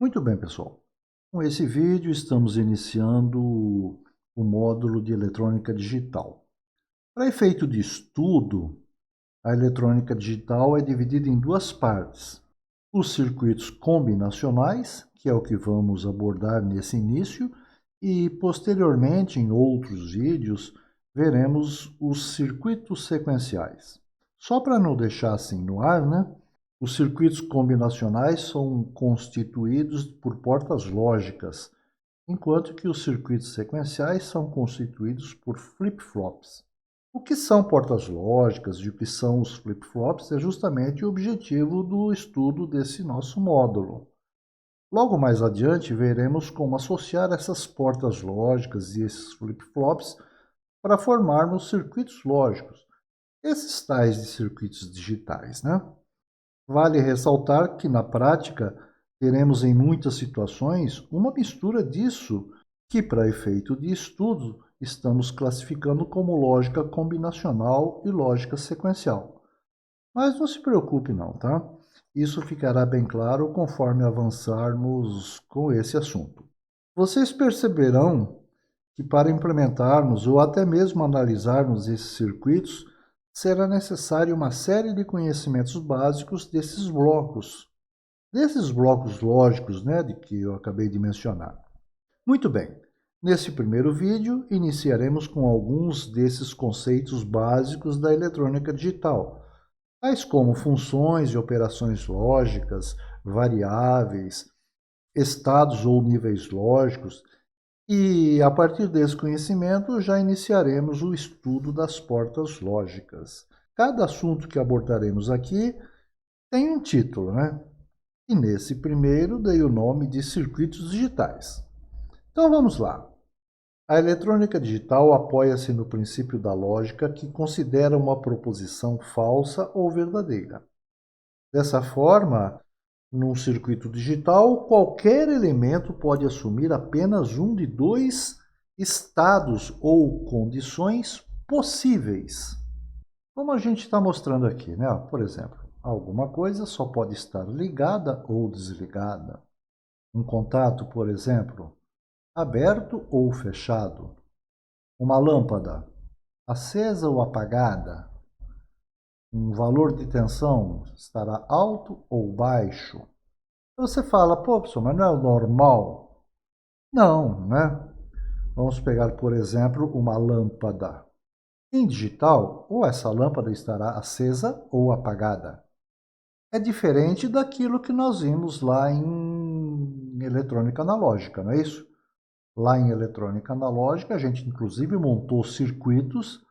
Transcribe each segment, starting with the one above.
Muito bem, pessoal. Com esse vídeo, estamos iniciando o módulo de eletrônica digital. Para efeito de estudo, a eletrônica digital é dividida em duas partes. Os circuitos combinacionais, que é o que vamos abordar nesse início, e posteriormente, em outros vídeos, veremos os circuitos sequenciais. Só para não deixar assim no ar, né? Os circuitos combinacionais são constituídos por portas lógicas, enquanto que os circuitos sequenciais são constituídos por flip-flops. O que são portas lógicas e o que são os flip-flops é justamente o objetivo do estudo desse nosso módulo. Logo mais adiante, veremos como associar essas portas lógicas e esses flip-flops para formarmos circuitos lógicos, esses tais de circuitos digitais, né? Vale ressaltar que, na prática, teremos em muitas situações uma mistura disso, que, para efeito de estudo, estamos classificando como lógica combinacional e lógica sequencial. Mas não se preocupe não, tá? Isso ficará bem claro conforme avançarmos com esse assunto. Vocês perceberão que para implementarmos ou até mesmo analisarmos esses circuitos, será necessário uma série de conhecimentos básicos desses blocos lógicos, né, de que eu acabei de mencionar. Muito bem, nesse primeiro vídeo, iniciaremos com alguns desses conceitos básicos da eletrônica digital, tais como funções e operações lógicas, variáveis, estados ou níveis lógicos, e a partir desse conhecimento já iniciaremos o estudo das portas lógicas. Cada assunto que abordaremos aqui tem um título, né? E nesse primeiro dei o nome de circuitos digitais. Então vamos lá. A eletrônica digital apoia-se no princípio da lógica que considera uma proposição falsa ou verdadeira. Dessa forma, num circuito digital, qualquer elemento pode assumir apenas um de dois estados ou condições possíveis. Como a gente está mostrando aqui, né? Por exemplo, alguma coisa só pode estar ligada ou desligada. Um contato, por exemplo, aberto ou fechado. Uma lâmpada, acesa ou apagada. Um valor de tensão estará alto ou baixo. Você fala, pô, professor, mas não é o normal? Não, né? Vamos pegar, por exemplo, uma lâmpada. Em digital, ou essa lâmpada estará acesa ou apagada. É diferente daquilo que nós vimos lá em eletrônica analógica, não é isso? Lá em eletrônica analógica, a gente inclusive montou circuitos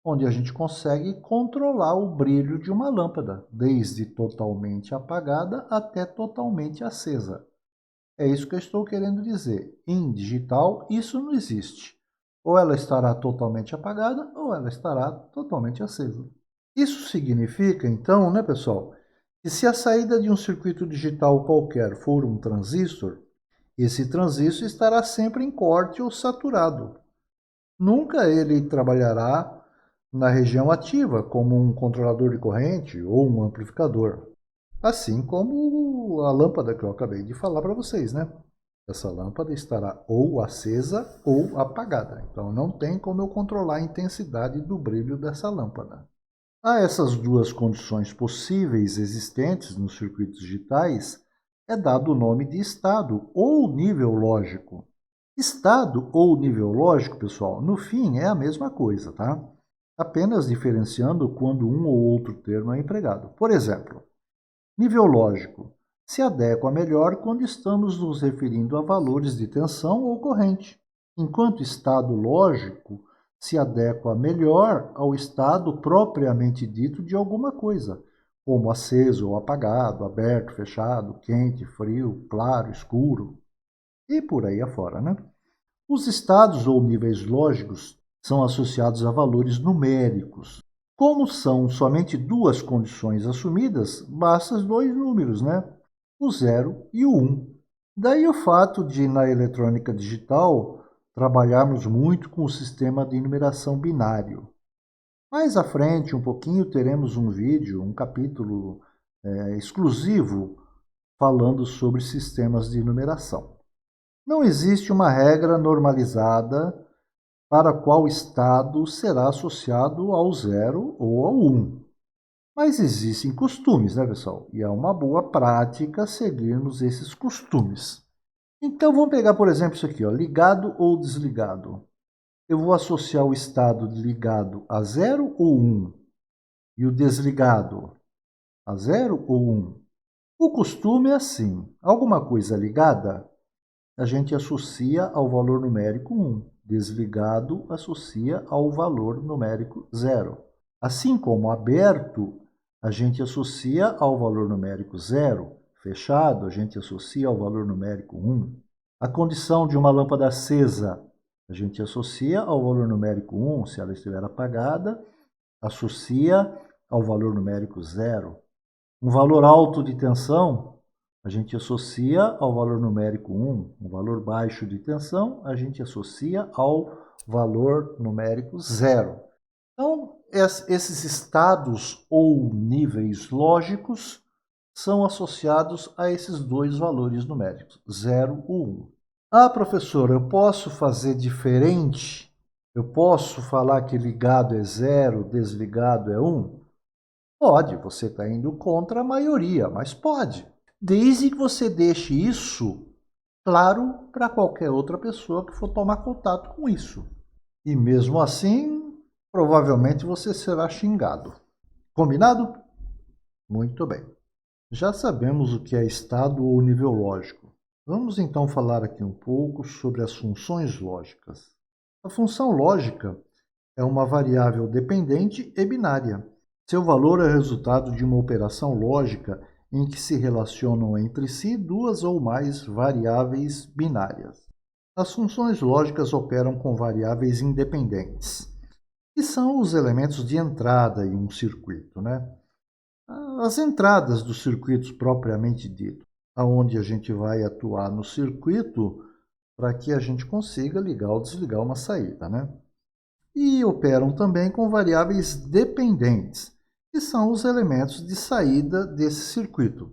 onde a gente consegue controlar o brilho de uma lâmpada, desde totalmente apagada até totalmente acesa. É isso que eu estou querendo dizer. Em digital, isso não existe. Ou ela estará totalmente apagada, ou ela estará totalmente acesa. Isso significa, então, né, pessoal, que se a saída de um circuito digital qualquer for um transistor, esse transistor estará sempre em corte ou saturado. Nunca ele trabalhará na região ativa, como um controlador de corrente ou um amplificador. Assim como a lâmpada que eu acabei de falar para vocês, né? Essa lâmpada estará ou acesa ou apagada. Então não tem como eu controlar a intensidade do brilho dessa lâmpada. A essas duas condições possíveis existentes nos circuitos digitais é dado o nome de estado ou nível lógico. Estado ou nível lógico, pessoal, no fim é a mesma coisa, tá? Apenas diferenciando quando um ou outro termo é empregado. Por exemplo, nível lógico se adequa melhor quando estamos nos referindo a valores de tensão ou corrente, enquanto estado lógico se adequa melhor ao estado propriamente dito de alguma coisa, como aceso ou apagado, aberto, fechado, quente, frio, claro, escuro, e por aí afora, né? Os estados ou níveis lógicos são associados a valores numéricos. Como são somente duas condições assumidas, basta os dois números, né? O 0 e o 1. Daí o fato de, na eletrônica digital, trabalharmos muito com o sistema de numeração binário. Mais à frente, um pouquinho, teremos um vídeo, um capítulo exclusivo falando sobre sistemas de numeração. Não existe uma regra normalizada para qual estado será associado ao 0 ou ao 1. Mas existem costumes, né, pessoal? E é uma boa prática seguirmos esses costumes. Então, vamos pegar, por exemplo, isso aqui, ó, ligado ou desligado. Eu vou associar o estado de ligado a 0 ou 1 e o desligado a 0 ou 1. O costume é assim, alguma coisa ligada, a gente associa ao valor numérico 1. Desligado associa ao valor numérico 0. Assim como aberto, a gente associa ao valor numérico 0. Fechado, a gente associa ao valor numérico 1. A condição de uma lâmpada acesa, a gente associa ao valor numérico 1. Se ela estiver apagada, associa ao valor numérico 0. Um valor alto de tensão, a gente associa ao valor numérico 1. Um valor baixo de tensão, a gente associa ao valor numérico 0. Então, esses estados ou níveis lógicos são associados a esses dois valores numéricos, 0 ou 1. Ah, professor, eu posso fazer diferente? Eu posso falar que ligado é 0, desligado é 1? Pode, você está indo contra a maioria, mas pode. Desde que você deixe isso claro para qualquer outra pessoa que for tomar contato com isso. E mesmo assim, provavelmente você será xingado. Combinado? Muito bem. Já sabemos o que é estado ou nível lógico. Vamos então falar aqui um pouco sobre as funções lógicas. A função lógica é uma variável dependente e binária. Seu valor é resultado de uma operação lógica em que se relacionam entre si duas ou mais variáveis binárias. As funções lógicas operam com variáveis independentes, que são os elementos de entrada em um circuito, né? As entradas dos circuitos propriamente dito, aonde a gente vai atuar no circuito para que a gente consiga ligar ou desligar uma saída, né? E operam também com variáveis dependentes, que são os elementos de saída desse circuito.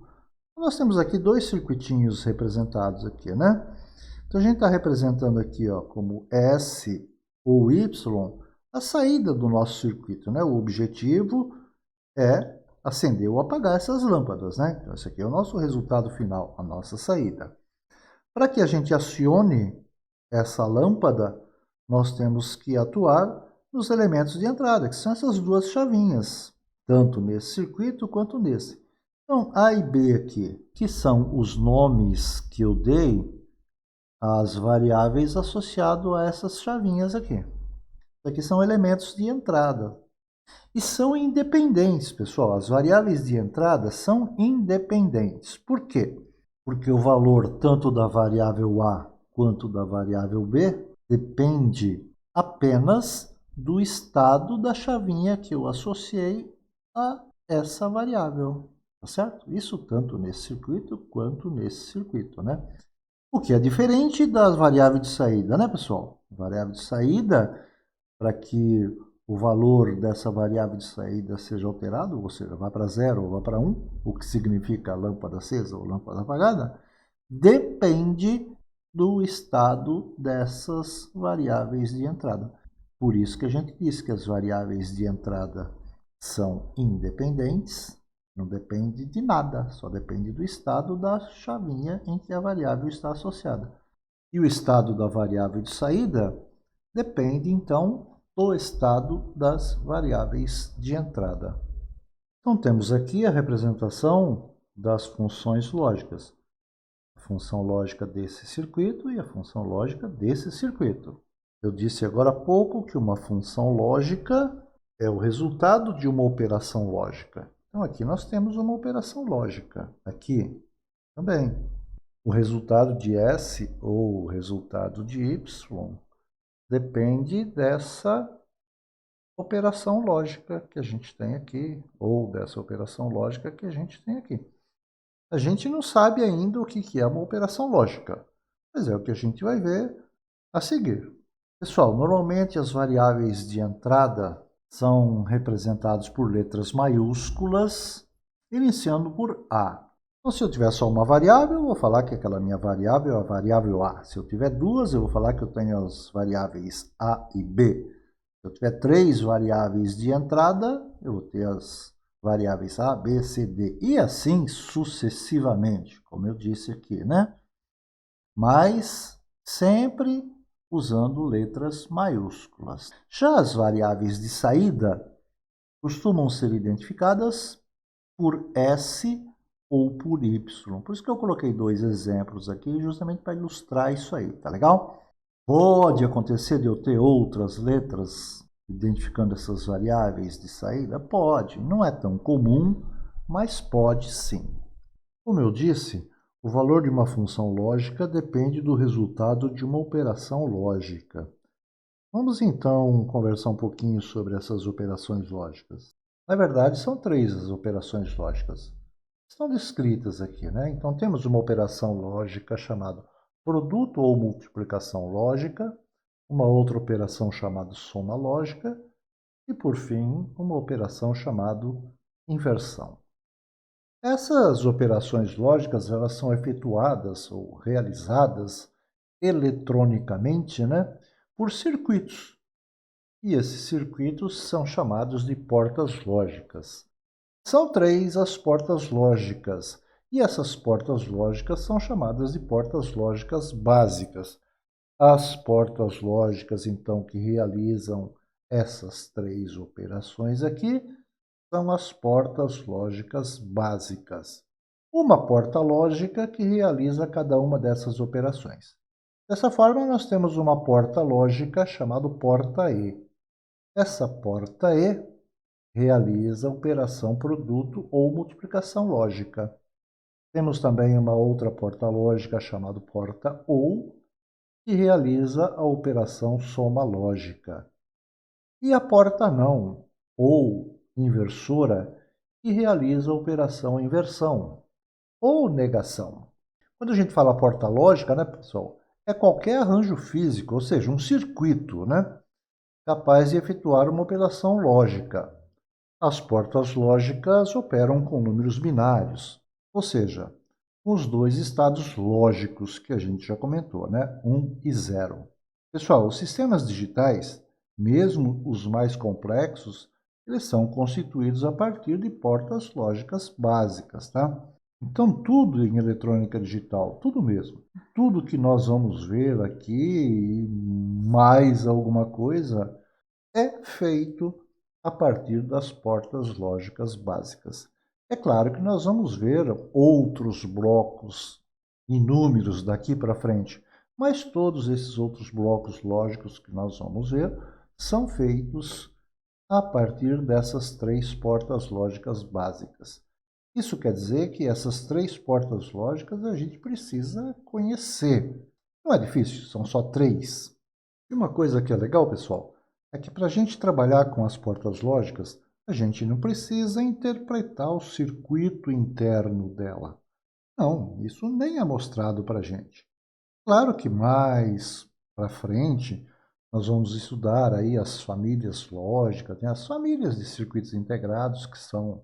Nós temos aqui dois circuitinhos representados aqui, né? Então a gente está representando aqui, ó, como S ou Y, a saída do nosso circuito, né? O objetivo é acender ou apagar essas lâmpadas, né? Então esse aqui é o nosso resultado final, a nossa saída. Para que a gente acione essa lâmpada, nós temos que atuar nos elementos de entrada, que são essas duas chavinhas, tanto nesse circuito quanto nesse. Então, A e B aqui, que são os nomes que eu dei às variáveis associadas a essas chavinhas aqui. Isso aqui são elementos de entrada. E são independentes, pessoal. As variáveis de entrada são independentes. Por quê? Porque o valor tanto da variável A quanto da variável B depende apenas do estado da chavinha que eu associei a essa variável, tá certo? Isso tanto nesse circuito quanto nesse circuito, né? O que é diferente das variáveis de saída, né, pessoal? Variável de saída, para que o valor dessa variável de saída seja alterado, ou seja, vá para 0 ou vá para 1, o que significa lâmpada acesa ou lâmpada apagada, depende do estado dessas variáveis de entrada. Por isso que a gente diz que as variáveis de entrada são independentes, não depende de nada, só depende do estado da chavinha em que a variável está associada. E o estado da variável de saída depende, então, do estado das variáveis de entrada. Então, temos aqui a representação das funções lógicas. A função lógica desse circuito e a função lógica desse circuito. Eu disse agora há pouco que uma função lógica é o resultado de uma operação lógica. Então, aqui nós temos uma operação lógica. Aqui também. O resultado de S ou o resultado de Y depende dessa operação lógica que a gente tem aqui, ou dessa operação lógica que a gente tem aqui. A gente não sabe ainda o que é uma operação lógica, mas é o que a gente vai ver a seguir. Pessoal, normalmente as variáveis de entrada são representadas por letras maiúsculas, iniciando por A. Então, se eu tiver só uma variável, eu vou falar que aquela minha variável é a variável A. Se eu tiver duas, eu vou falar que eu tenho as variáveis A e B. Se eu tiver três variáveis de entrada, eu vou ter as variáveis A, B, C, D. E assim sucessivamente, como eu disse aqui, né? Mas sempre usando letras maiúsculas. Já as variáveis de saída costumam ser identificadas por S ou por Y. Por isso que eu coloquei dois exemplos aqui, justamente para ilustrar isso aí, tá legal? Pode acontecer de eu ter outras letras identificando essas variáveis de saída? Pode, não é tão comum, mas pode sim. Como eu disse, o valor de uma função lógica depende do resultado de uma operação lógica. Vamos então conversar um pouquinho sobre essas operações lógicas. Na verdade, são três as operações lógicas. Estão descritas aqui, né? Então, temos uma operação lógica chamada produto ou multiplicação lógica, uma outra operação chamada soma lógica e, por fim, uma operação chamada inversão. Essas operações lógicas, elas são efetuadas ou realizadas eletronicamente, né, por circuitos. E esses circuitos são chamados de portas lógicas. São três as portas lógicas, e essas portas lógicas são chamadas de portas lógicas básicas. As portas lógicas, então, que realizam essas três operações aqui, são as portas lógicas básicas. Uma porta lógica que realiza cada uma dessas operações. Dessa forma, nós temos uma porta lógica chamada porta E. Essa porta E realiza a operação produto ou multiplicação lógica. Temos também uma outra porta lógica chamada porta OU, que realiza a operação soma lógica. E a porta não, ou inversora, que realiza a operação inversão, ou negação. Quando a gente fala porta lógica, né, pessoal, é qualquer arranjo físico, ou seja, um circuito, né, capaz de efetuar uma operação lógica. As portas lógicas operam com números binários, ou seja, os dois estados lógicos que a gente já comentou, né, 1 e 0. Pessoal, os sistemas digitais, mesmo os mais complexos, eles são constituídos a partir de portas lógicas básicas, tá? Então, tudo em eletrônica digital, tudo mesmo, tudo que nós vamos ver aqui e mais alguma coisa é feito a partir das portas lógicas básicas. É claro que nós vamos ver outros blocos inúmeros daqui para frente, mas todos esses outros blocos lógicos que nós vamos ver são feitos a partir dessas três portas lógicas básicas. Isso quer dizer que essas três portas lógicas a gente precisa conhecer. Não é difícil, são só três. E uma coisa que é legal, pessoal, é que para a gente trabalhar com as portas lógicas, a gente não precisa interpretar o circuito interno dela. Não, isso nem é mostrado para a gente. Claro que mais para frente nós vamos estudar aí as famílias lógicas, né? As famílias de circuitos integrados que são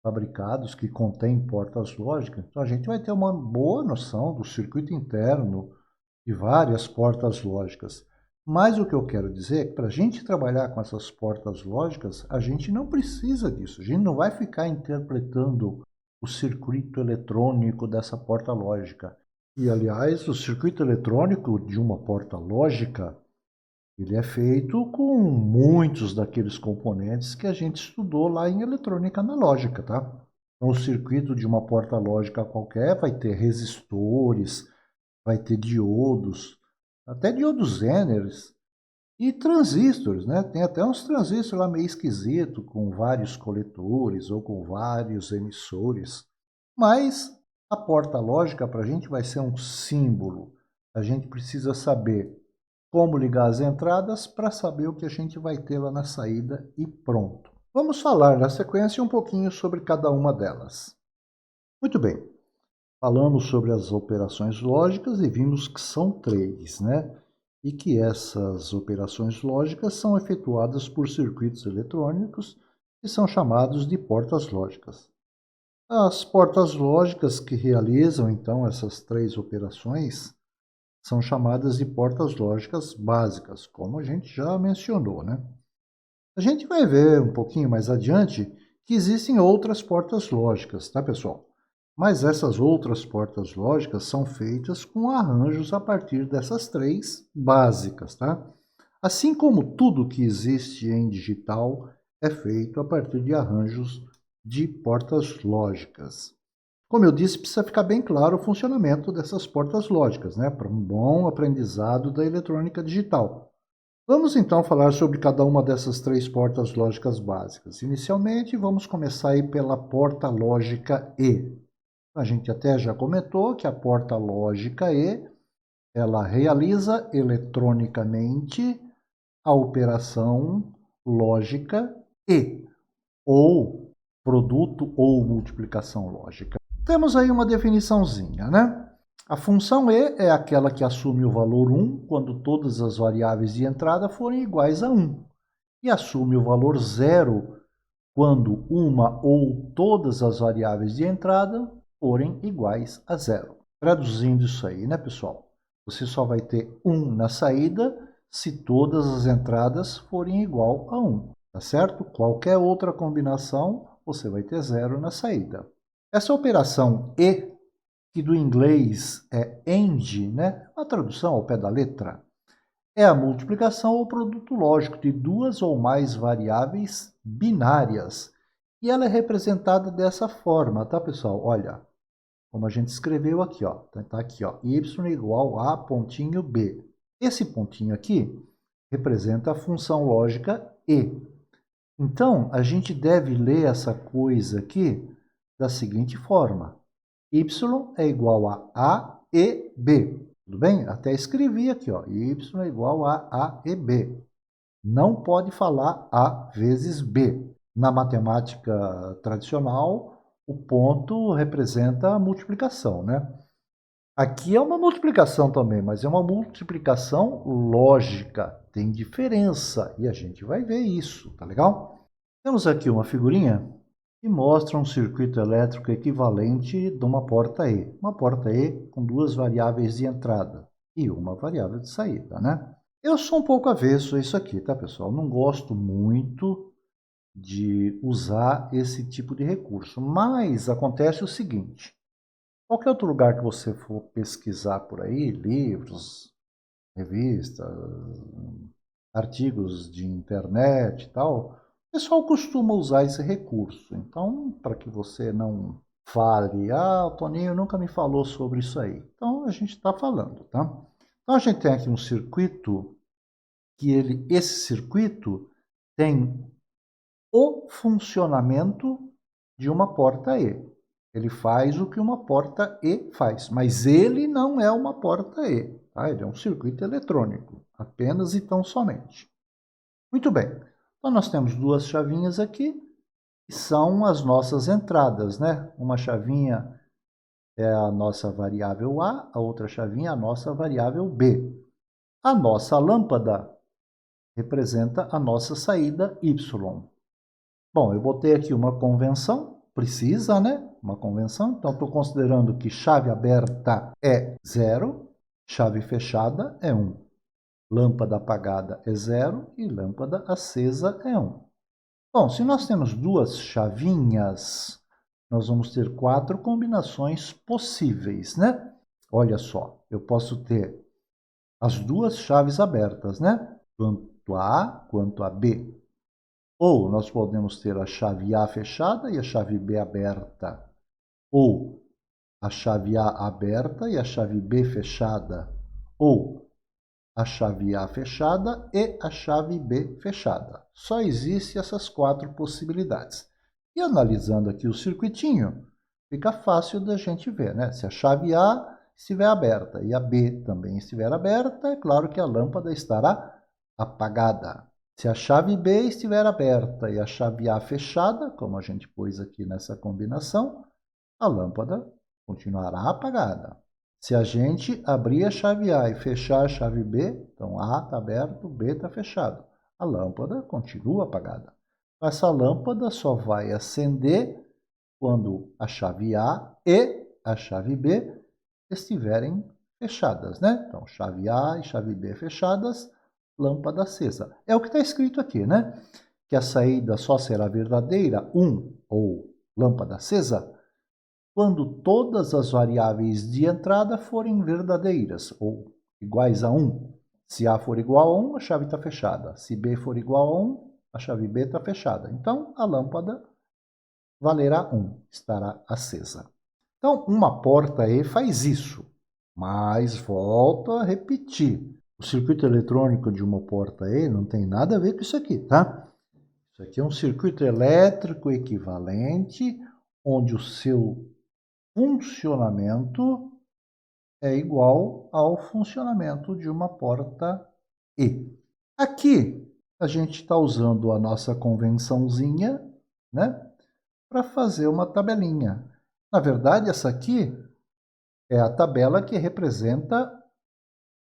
fabricados, que contêm portas lógicas. Então a gente vai ter uma boa noção do circuito interno de várias portas lógicas. Mas o que eu quero dizer é que para a gente trabalhar com essas portas lógicas, a gente não precisa disso. A gente não vai ficar interpretando o circuito eletrônico dessa porta lógica. E, aliás, o circuito eletrônico de uma porta lógica, ele é feito com muitos daqueles componentes que a gente estudou lá em eletrônica analógica, tá? Então, o circuito de uma porta lógica qualquer vai ter resistores, vai ter diodos, até diodos Zenners e transistores, né? Tem até uns transistores lá meio esquisito, com vários coletores ou com vários emissores. Mas a porta lógica para a gente vai ser um símbolo. A gente precisa saber como ligar as entradas para saber o que a gente vai ter lá na saída e pronto. Vamos falar na sequência um pouquinho sobre cada uma delas. Muito bem. Falamos sobre as operações lógicas e vimos que são três, né? E que essas operações lógicas são efetuadas por circuitos eletrônicos que são chamados de portas lógicas. As portas lógicas que realizam, então, essas três operações são chamadas de portas lógicas básicas, como a gente já mencionou, né? A gente vai ver um pouquinho mais adiante que existem outras portas lógicas, tá, pessoal? Mas essas outras portas lógicas são feitas com arranjos a partir dessas três básicas, tá? Assim como tudo que existe em digital é feito a partir de arranjos de portas lógicas. Como eu disse, precisa ficar bem claro o funcionamento dessas portas lógicas, né, para um bom aprendizado da eletrônica digital. Vamos então falar sobre cada uma dessas três portas lógicas básicas. Inicialmente, vamos começar aí pela porta lógica E. A gente até já comentou que a porta lógica E, ela realiza eletronicamente a operação lógica E, ou produto ou multiplicação lógica. Temos aí uma definiçãozinha, né? A função E é aquela que assume o valor 1 quando todas as variáveis de entrada forem iguais a 1 e assume o valor 0 quando uma ou todas as variáveis de entrada forem iguais a 0. Traduzindo isso aí, né, pessoal? Você só vai ter 1 na saída se todas as entradas forem igual a 1, tá certo? Qualquer outra combinação, você vai ter 0 na saída. Essa operação E, que do inglês é AND, né? A tradução ao pé da letra, é a multiplicação ou produto lógico de duas ou mais variáveis binárias. E ela é representada dessa forma, tá, pessoal? Olha, como a gente escreveu aqui, ó. Tá aqui, ó. Y igual a pontinho B. Esse pontinho aqui representa a função lógica E. Então, a gente deve ler essa coisa aqui da seguinte forma. Y é igual a e B. Tudo bem? Até escrevi aqui, ó. Y é igual a e B. Não pode falar A vezes B. Na matemática tradicional, o ponto representa a multiplicação, né? Aqui é uma multiplicação também, mas é uma multiplicação lógica. Tem diferença e a gente vai ver isso, tá legal? Temos aqui uma figurinha que mostra um circuito elétrico equivalente de uma porta E. Uma porta E com duas variáveis de entrada e uma variável de saída, né? Eu sou um pouco avesso a isso aqui, tá, pessoal? Não gosto muito de usar esse tipo de recurso, mas acontece o seguinte. Qualquer outro lugar que você for pesquisar por aí, livros, revistas, artigos de internet e tal, o pessoal costuma usar esse recurso. Então, para que você não fale, o Toninho nunca me falou sobre isso aí. Então, a gente está falando, tá? Então, a gente tem aqui um circuito que esse circuito tem o funcionamento de uma porta E. Ele faz o que uma porta E faz, mas ele não é uma porta E, tá? Ele é um circuito eletrônico, apenas e tão somente. Muito bem, então nós temos duas chavinhas aqui, que são as nossas entradas, né? Uma chavinha é a nossa variável A, a outra chavinha é a nossa variável B. A nossa lâmpada representa a nossa saída Y. Bom, eu botei aqui uma convenção, precisa, né? Uma convenção, então estou considerando que chave aberta é 0, chave fechada é 1. Lâmpada apagada é 0 e lâmpada acesa é 1. Bom, se nós temos duas chavinhas, nós vamos ter 4 combinações possíveis, né? Olha só, eu posso ter as duas chaves abertas, né? Tanto a A quanto a B. Ou nós podemos ter a chave A fechada e a chave B aberta. Ou a chave A aberta e a chave B fechada. Ou a chave A fechada e a chave B fechada. Só existem essas 4 possibilidades. E analisando aqui o circuitinho, fica fácil da gente ver, né? Se a chave A estiver aberta e a B também estiver aberta, é claro que a lâmpada estará apagada. Se a chave B estiver aberta e a chave A fechada, como a gente pôs aqui nessa combinação, a lâmpada continuará apagada. Se a gente abrir a chave A e fechar a chave B, então A está aberto, B está fechado. A lâmpada continua apagada. Essa lâmpada só vai acender quando a chave A e a chave B estiverem fechadas, né? Então, chave A e chave B fechadas, lâmpada acesa. É o que está escrito aqui, né? Que a saída só será verdadeira, 1 ou lâmpada acesa, quando todas as variáveis de entrada forem verdadeiras ou iguais a 1. Se A for igual a 1, a chave está fechada. Se B for igual a 1, a chave B está fechada. Então, a lâmpada valerá 1, estará acesa. Então, uma porta E faz isso, mas volto a repetir. O circuito eletrônico de uma porta E não tem nada a ver com isso aqui, tá? Isso aqui é um circuito elétrico equivalente, onde o seu funcionamento é igual ao funcionamento de uma porta E. Aqui, a gente está usando a nossa convençãozinha, né, para fazer uma tabelinha. Na verdade, essa aqui é a tabela que representa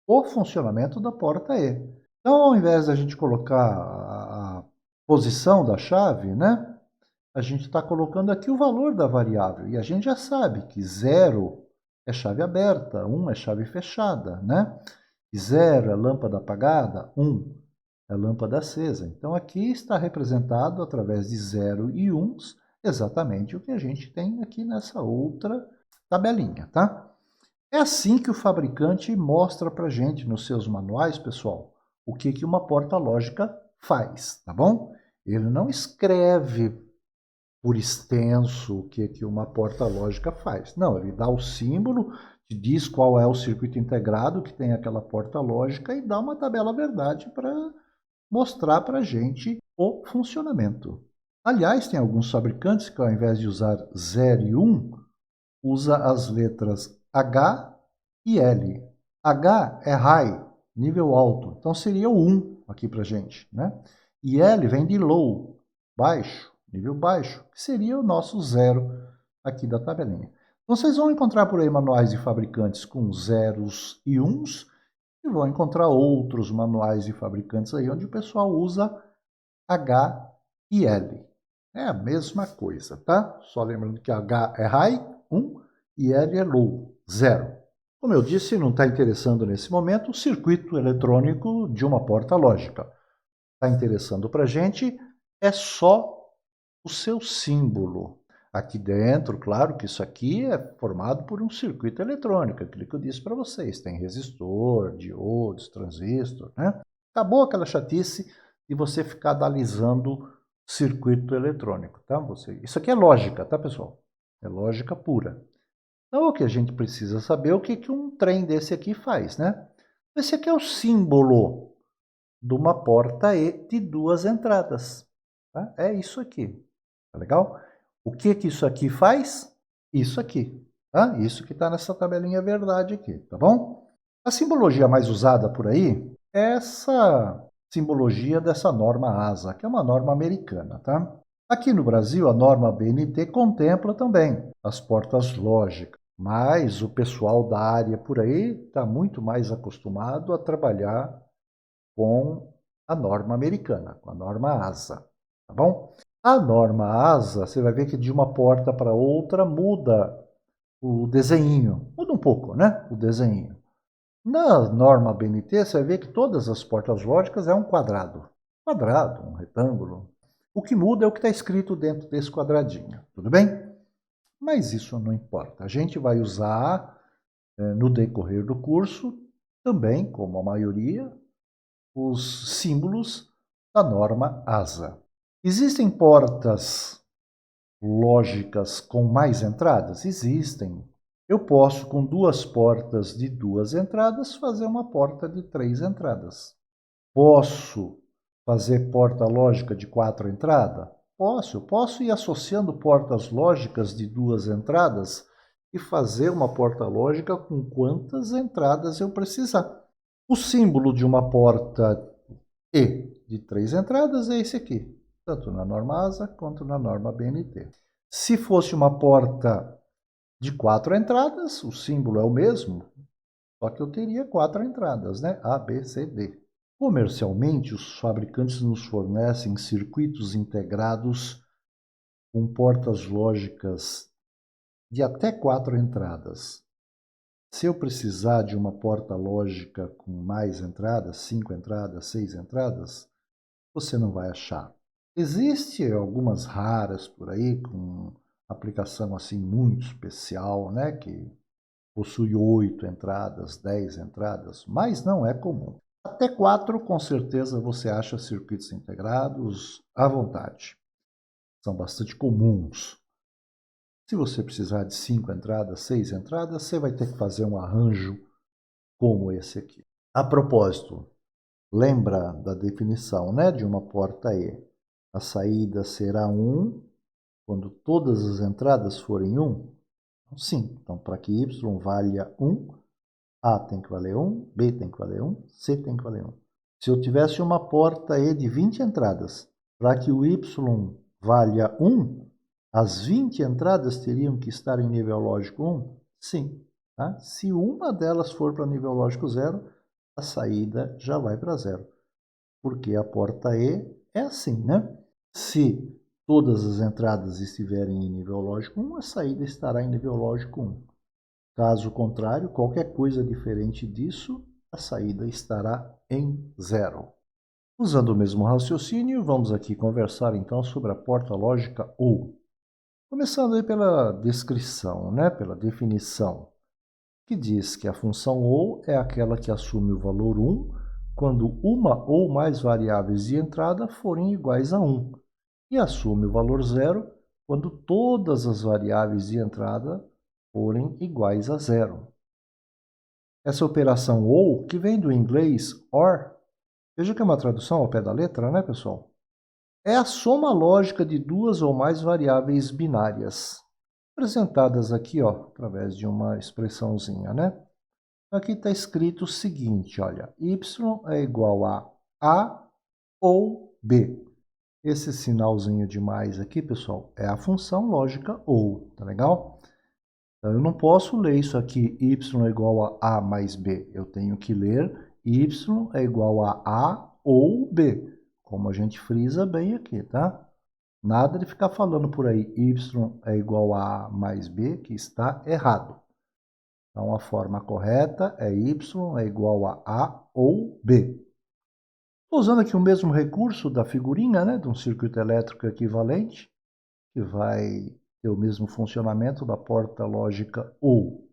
o funcionamento da porta E. Então, ao invés da gente colocar a posição da chave, né, a gente está colocando aqui o valor da variável. E a gente já sabe que 0 é chave aberta, 1 é chave fechada, né? 0 é lâmpada apagada, 1 é lâmpada acesa. Então, aqui está representado, através de 0 e 1, exatamente o que a gente tem aqui nessa outra tabelinha, tá? É assim que o fabricante mostra para a gente nos seus manuais, pessoal, o que uma porta lógica faz, tá bom? Ele não escreve por extenso o que uma porta lógica faz. Não, ele dá o símbolo, te diz qual é o circuito integrado que tem aquela porta lógica e dá uma tabela verdade para mostrar para a gente o funcionamento. Aliás, tem alguns fabricantes que ao invés de usar 0 e 1, usa as letras H e L. H é high, nível alto, então seria o 1 aqui para a gente, né? E L vem de low, baixo, nível baixo, que seria o nosso 0 aqui da tabelinha. Então, vocês vão encontrar por aí manuais de fabricantes com zeros e uns, e vão encontrar outros manuais de fabricantes aí onde o pessoal usa H e L. É a mesma coisa, tá? Só lembrando que H é high, 1, e L é low, 0. Como eu disse, não está interessando nesse momento o circuito eletrônico de uma porta lógica. Está interessando para a gente é só o seu símbolo. Aqui dentro, claro que isso aqui é formado por um circuito eletrônico, aquilo que eu disse para vocês. Tem resistor, diodos, transistor, né? Acabou aquela chatice de você ficar analisando circuito eletrônico, tá? Isso aqui é lógica, tá, pessoal? É lógica pura. Então, o que a gente precisa saber é o que um trem desse aqui faz, né? Esse aqui é o símbolo de uma porta E de 2 entradas. Tá? É isso aqui. Tá legal? O que isso aqui faz? Isso aqui. Tá? Isso que está nessa tabelinha verdade aqui, tá bom? A simbologia mais usada por aí é essa simbologia dessa norma ASA, que é uma norma americana, tá? Aqui no Brasil, a norma BNT contempla também as portas lógicas, mas o pessoal da área por aí está muito mais acostumado a trabalhar com a norma americana, com a norma ASA, tá bom? A norma ASA, você vai ver que de uma porta para outra muda o desenho, muda um pouco, né? O desenho. Na norma BNT, você vai ver que todas as portas lógicas é um quadrado, um retângulo. O que muda é o que está escrito dentro desse quadradinho, tudo bem? Mas isso não importa. A gente vai usar no decorrer do curso também, como a maioria, os símbolos da norma ASA. Existem portas lógicas com mais entradas? Existem. Eu posso, com 2 portas de 2 entradas, fazer uma porta de 3 entradas. Posso fazer porta lógica de 4 entradas? Posso. Eu posso ir associando portas lógicas de 2 entradas e fazer uma porta lógica com quantas entradas eu precisar. O símbolo de uma porta E de 3 entradas é esse aqui, tanto na norma ASA quanto na norma BNT. Se fosse uma porta de 4 entradas, o símbolo é o mesmo, só que eu teria 4 entradas, né? A, B, C, D. Comercialmente, os fabricantes nos fornecem circuitos integrados com portas lógicas de até 4 entradas. Se eu precisar de uma porta lógica com mais entradas, 5 entradas, 6 entradas, você não vai achar. Existem algumas raras por aí, com aplicação assim muito especial, né, que possui 8 entradas, 10 entradas, mas não é comum. Até 4, com certeza, você acha circuitos integrados à vontade. São bastante comuns. Se você precisar de 5 entradas, 6 entradas, você vai ter que fazer um arranjo como esse aqui. A propósito, lembra da definição, né, de uma porta E? A saída será 1 quando todas as entradas forem 1? Sim. Então, para que Y valha 1, A tem que valer 1, B tem que valer 1, C tem que valer 1. Se eu tivesse uma porta E de 20 entradas, para que o Y valha 1, as 20 entradas teriam que estar em nível lógico 1? Sim. Tá? Se uma delas for para nível lógico 0, a saída já vai para 0. Porque a porta E é assim, né? Se todas as entradas estiverem em nível lógico 1, a saída estará em nível lógico 1. Caso contrário, qualquer coisa diferente disso, a saída estará em 0. Usando o mesmo raciocínio, vamos aqui conversar então sobre a porta lógica OU. Começando aí pela descrição, né? Pela definição, que diz que a função OU é aquela que assume o valor 1 quando uma ou mais variáveis de entrada forem iguais a 1, e assume o valor 0 quando todas as variáveis de entrada forem iguais a 0. Essa operação OU, que vem do inglês OR, veja que é uma tradução ao pé da letra, né, pessoal? É a soma lógica de duas ou mais variáveis binárias, apresentadas aqui, ó, através de uma expressãozinha, né? Aqui está escrito o seguinte, olha, y é igual a ou B. Esse sinalzinho de mais aqui, pessoal, é a função lógica OU, tá legal? Então, eu não posso ler isso aqui, y é igual a mais b. Eu tenho que ler y é igual a ou b, como a gente frisa bem aqui, tá? Nada de ficar falando por aí, y é igual a mais b, que está errado. Então, a forma correta é y é igual a ou b. Estou usando aqui o mesmo recurso da figurinha, né, de um circuito elétrico equivalente, que vai ter o mesmo funcionamento da porta lógica OU.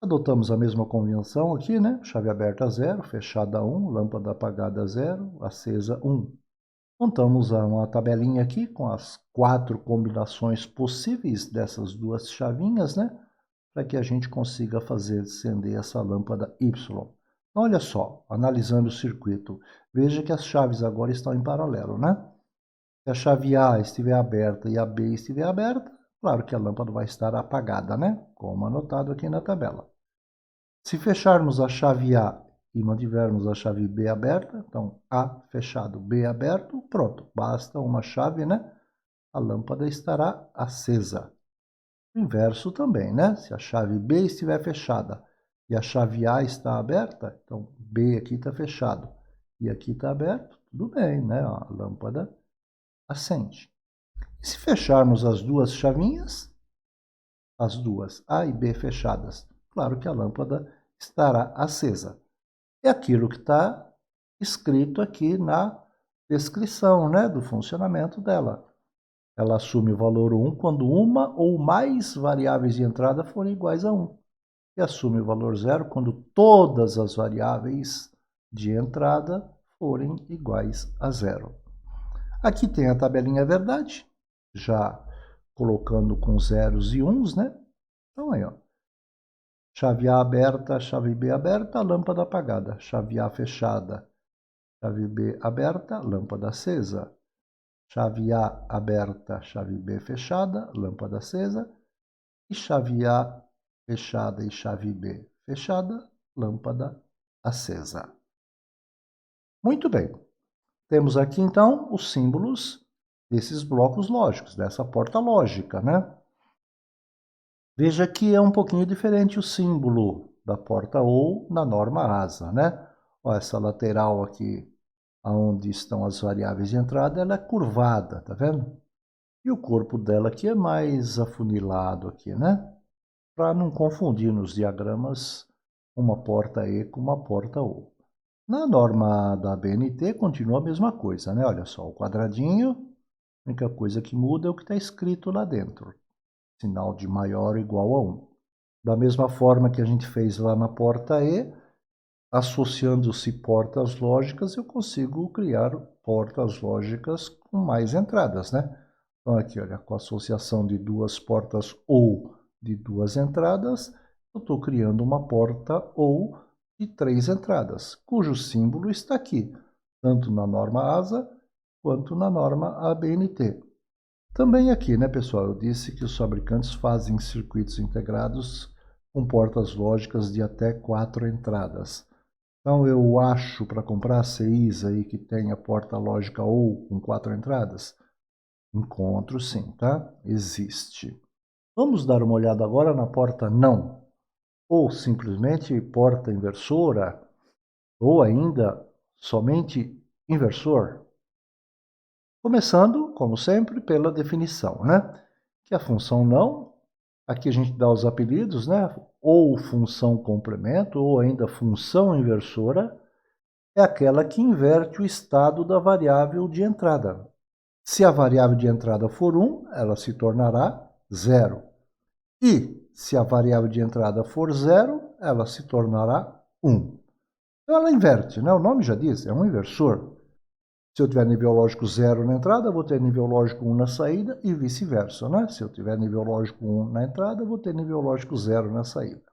Adotamos a mesma convenção aqui, né? Chave aberta 0, fechada 1, lâmpada apagada 0, acesa 1. Montamos uma tabelinha aqui com as 4 combinações possíveis dessas duas chavinhas, né? Para que a gente consiga fazer acender essa lâmpada Y. Então, olha só, analisando o circuito, veja que as chaves agora estão em paralelo, né? Se a chave A estiver aberta e a B estiver aberta, claro que a lâmpada vai estar apagada, né? Como anotado aqui na tabela. Se fecharmos a chave A e mantivermos a chave B aberta, então A fechado, B aberto, pronto. Basta uma chave, né? A lâmpada estará acesa. O inverso também, né? Se a chave B estiver fechada e a chave A está aberta, então B aqui está fechado e aqui está aberto, tudo bem, né? A lâmpada acende. E se fecharmos as duas chavinhas, as duas A e B fechadas, claro que a lâmpada estará acesa. É aquilo que está escrito aqui na descrição, né, do funcionamento dela. Ela assume o valor 1 quando uma ou mais variáveis de entrada forem iguais a 1. E assume o valor 0 quando todas as variáveis de entrada forem iguais a 0. Aqui tem a tabelinha verdade, já colocando com zeros e uns, né? Então aí, ó. Chave A aberta, chave B aberta, lâmpada apagada. Chave A fechada, chave B aberta, lâmpada acesa. Chave A aberta, chave B fechada, lâmpada acesa. E chave A fechada e chave B fechada, lâmpada acesa. Muito bem. Temos aqui, então, os símbolos desses blocos lógicos, dessa porta lógica, né? Veja que é um pouquinho diferente o símbolo da porta OU na norma ASA, né? Ó, essa lateral aqui, onde estão as variáveis de entrada, ela é curvada, tá vendo? E o corpo dela aqui é mais afunilado aqui, né? Para não confundir nos diagramas uma porta E com uma porta O. Na norma da BNT continua a mesma coisa, né? Olha só, o quadradinho, a única coisa que muda é o que está escrito lá dentro. Sinal de maior ou igual a 1. Da mesma forma que a gente fez lá na porta E, associando-se portas lógicas, eu consigo criar portas lógicas com mais entradas, né? Então aqui, olha, com a associação de duas portas ou de duas entradas, eu estou criando uma porta ou de 3 entradas, cujo símbolo está aqui, tanto na norma ASA quanto na norma ABNT. Também aqui, né, pessoal, eu disse que os fabricantes fazem circuitos integrados com portas lógicas de até 4 entradas. Então, eu acho para comprar CIs aí que tenha porta lógica ou com 4 entradas? Encontro sim, tá? Existe. Vamos dar uma olhada agora na porta não, ou simplesmente porta inversora, ou ainda somente inversor. Começando, como sempre, pela definição, né? Que a função não, aqui a gente dá os apelidos, né? Ou função complemento, ou ainda função inversora, é aquela que inverte o estado da variável de entrada. Se a variável de entrada for 1, ela se tornará 0. E se a variável de entrada for 0, ela se tornará 1. Então ela inverte, né? O nome já diz, é um inversor. Se eu tiver nível lógico 0 na entrada, vou ter nível lógico 1 na saída e vice-versa, né? Se eu tiver nível lógico 1 na entrada, vou ter nível lógico 0 na saída.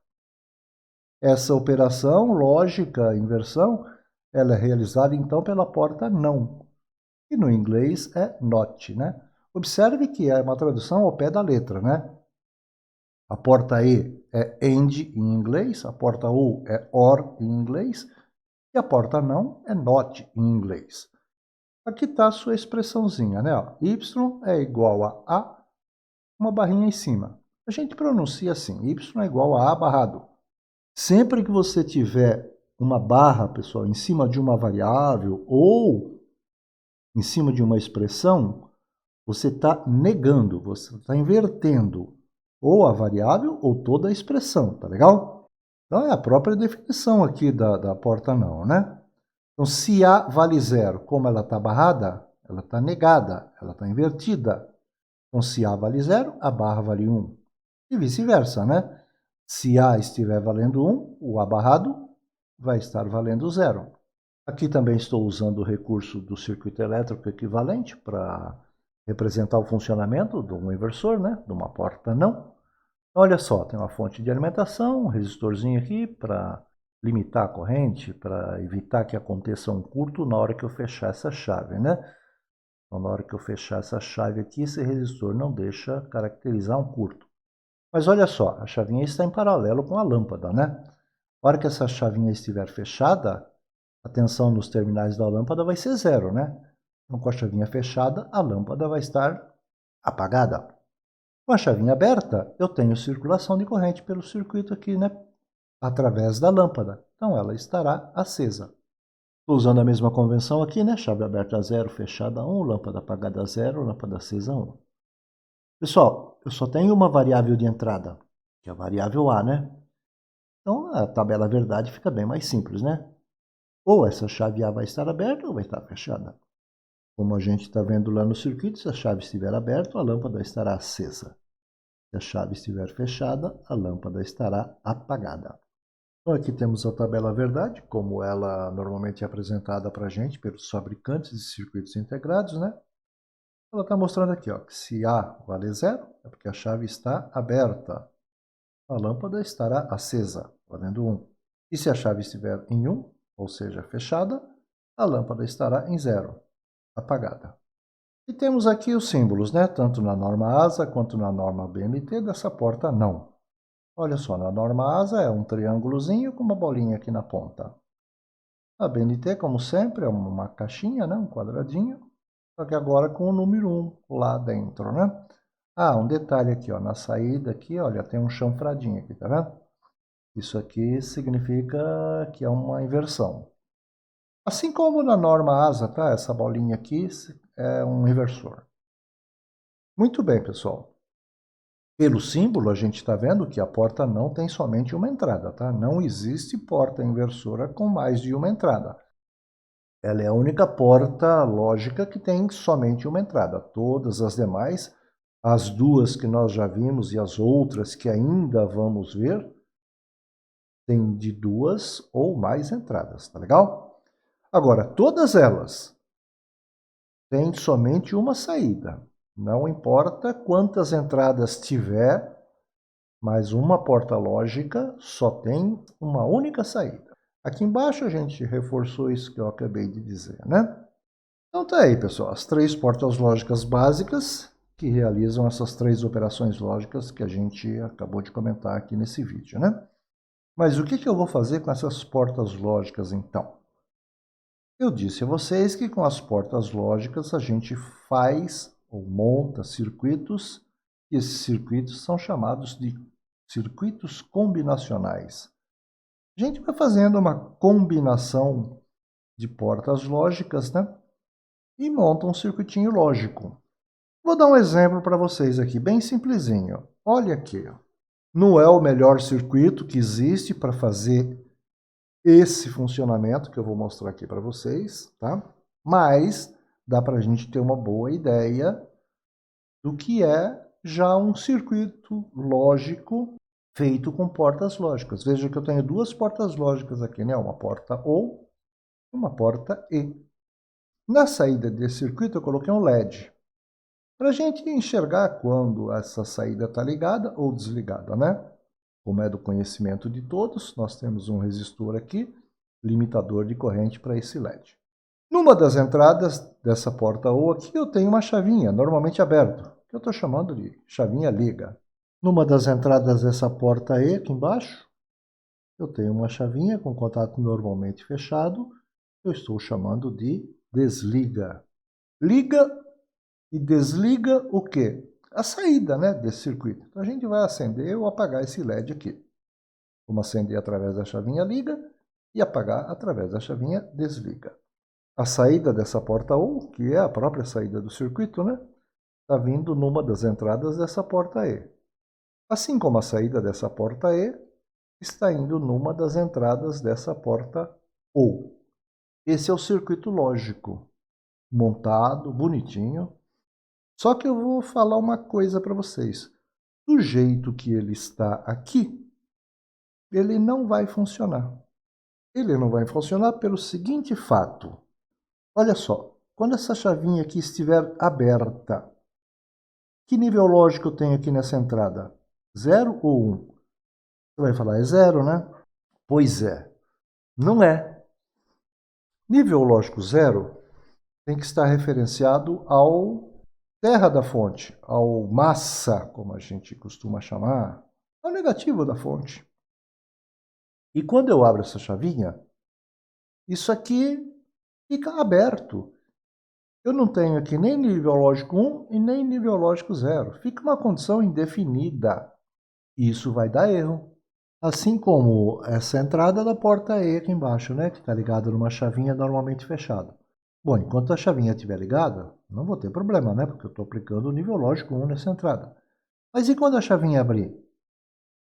Essa operação lógica, inversão, ela é realizada então pela porta não, que no inglês é not, né? Observe que é uma tradução ao pé da letra, né? A porta E é AND em inglês, a porta O é OR em inglês e a porta não é NOT em inglês. Aqui está a sua expressãozinha, né? Y é igual a uma barrinha em cima. A gente pronuncia assim, Y é igual a barrado. Sempre que você tiver uma barra, pessoal, em cima de uma variável ou em cima de uma expressão, você está negando, você está invertendo ou a variável ou toda a expressão, tá legal? Então é a própria definição aqui da porta não, né? Então se A vale 0, como ela está barrada, ela está negada, ela está invertida. Então se A vale 0, a barra vale 1. E vice-versa, né? Se A estiver valendo 1, o A barrado vai estar valendo 0. Aqui também estou usando o recurso do circuito elétrico equivalente para representar o funcionamento de um inversor, né? De uma porta não. Olha só, tem uma fonte de alimentação, um resistorzinho aqui para limitar a corrente, para evitar que aconteça um curto na hora que eu fechar essa chave, né? Então, na hora que eu fechar essa chave aqui, esse resistor não deixa caracterizar um curto. Mas olha só, a chavinha está em paralelo com a lâmpada, né? Na hora que essa chavinha estiver fechada, a tensão nos terminais da lâmpada vai ser 0, né? Então, com a chavinha fechada, a lâmpada vai estar apagada. Com a chavinha aberta, eu tenho circulação de corrente pelo circuito aqui, né? Através da lâmpada. Então, ela estará acesa. Estou usando a mesma convenção aqui, né? Chave aberta 0, fechada 1, lâmpada apagada 0, lâmpada acesa 1. Pessoal, eu só tenho uma variável de entrada, que é a variável A, né? Então, a tabela verdade fica bem mais simples, né? Ou essa chave A vai estar aberta ou vai estar fechada. Como a gente está vendo lá no circuito, se a chave estiver aberta, a lâmpada estará acesa. Se a chave estiver fechada, a lâmpada estará apagada. Então aqui temos a tabela verdade, como ela normalmente é apresentada para a gente pelos fabricantes de circuitos integrados, né? Ela está mostrando aqui, ó, que se A vale 0, é porque a chave está aberta. A lâmpada estará acesa, valendo 1. E se a chave estiver em 1, ou seja, fechada, a lâmpada estará em 0, apagada. E temos aqui os símbolos, né? Tanto na norma ASA quanto na norma BNT dessa porta não. Olha só, na norma ASA é um triângulozinho com uma bolinha aqui na ponta. A BNT, como sempre, é uma caixinha, né? Um quadradinho, só que agora com o número 1 lá dentro, né? Ah, um detalhe aqui, ó, na saída aqui, olha, tem um chanfradinho aqui, tá vendo? Isso aqui significa que é uma inversão. Assim como na norma ASA, tá? Essa bolinha aqui é um inversor. Muito bem, pessoal. Pelo símbolo, a gente está vendo que a porta não tem somente uma entrada, tá? Não existe porta inversora com mais de uma entrada. Ela é a única porta lógica que tem somente uma entrada. Todas as demais, as duas que nós já vimos e as outras que ainda vamos ver, tem de duas ou mais entradas, tá legal? Agora, todas elas têm somente uma saída. Não importa quantas entradas tiver, mas uma porta lógica só tem uma única saída. Aqui embaixo a gente reforçou isso que eu acabei de dizer, né? Então tá aí, pessoal, as três portas lógicas básicas que realizam essas três operações lógicas que a gente acabou de comentar aqui nesse vídeo, né? Mas o que eu vou fazer com essas portas lógicas, então? Eu disse a vocês que com as portas lógicas a gente faz ou monta circuitos, e esses circuitos são chamados de circuitos combinacionais. A gente vai fazendo uma combinação de portas lógicas, né? E monta um circuitinho lógico. Vou dar um exemplo para vocês aqui, bem simplesinho. Olha aqui, não é o melhor circuito que existe para fazer esse funcionamento que eu vou mostrar aqui para vocês, tá? Mas dá para a gente ter uma boa ideia do que é já um circuito lógico feito com portas lógicas. Veja que eu tenho duas portas lógicas aqui, né? Uma porta OU e uma porta E. Na saída desse circuito eu coloquei um LED, para a gente enxergar quando essa saída está ligada ou desligada, né? Como é do conhecimento de todos, nós temos um resistor aqui, limitador de corrente para esse LED. Numa das entradas dessa porta OU aqui eu tenho uma chavinha, normalmente aberta, que eu estou chamando de chavinha liga. Numa das entradas dessa porta E aqui embaixo, eu tenho uma chavinha com contato normalmente fechado, eu estou chamando de desliga. Liga e desliga o quê? A saída, né, desse circuito. Então a gente vai acender ou apagar esse LED aqui. Vamos acender através da chavinha liga e apagar através da chavinha desliga. A saída dessa porta U, que é a própria saída do circuito, né, está vindo numa das entradas dessa porta E. Assim como a saída dessa porta E está indo numa das entradas dessa porta U. Esse é o circuito lógico, montado, bonitinho. Só que eu vou falar uma coisa para vocês. Do jeito que ele está aqui, ele não vai funcionar. Ele não vai funcionar pelo seguinte fato. Olha só, quando essa chavinha aqui estiver aberta, que nível lógico eu tenho aqui nessa entrada? 0 ou 1? Você vai falar, é 0, né? Pois é, não é. Nível lógico 0 tem que estar referenciado ao terra da fonte, ao massa, como a gente costuma chamar, ao negativo da fonte. E quando eu abro essa chavinha, isso aqui fica aberto. Eu não tenho aqui nem nível lógico 1 e nem nível lógico 0. Fica uma condição indefinida. Isso vai dar erro. Assim como essa entrada da porta E aqui embaixo, né, que está ligada numa chavinha normalmente fechada. Bom, enquanto a chavinha estiver ligada, não vou ter problema, né, porque eu estou aplicando o nível lógico 1 nessa entrada. Mas e quando a chavinha abrir?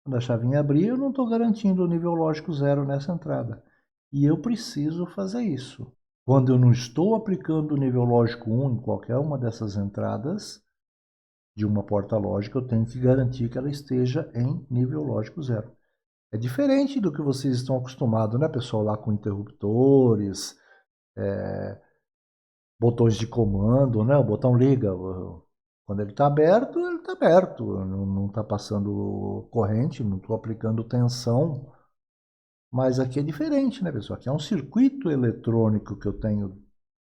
Quando a chavinha abrir, eu não estou garantindo o nível lógico 0 nessa entrada. E eu preciso fazer isso. Quando eu não estou aplicando o nível lógico 1 em qualquer uma dessas entradas de uma porta lógica, eu tenho que garantir que ela esteja em nível lógico 0. É diferente do que vocês estão acostumados, né, pessoal, lá com interruptores, botões de comando, né? O botão liga. Quando ele está aberto, ele está aberto. Não está passando corrente, não estou aplicando tensão. Mas aqui é diferente, né, pessoal? Aqui é um circuito eletrônico que eu tenho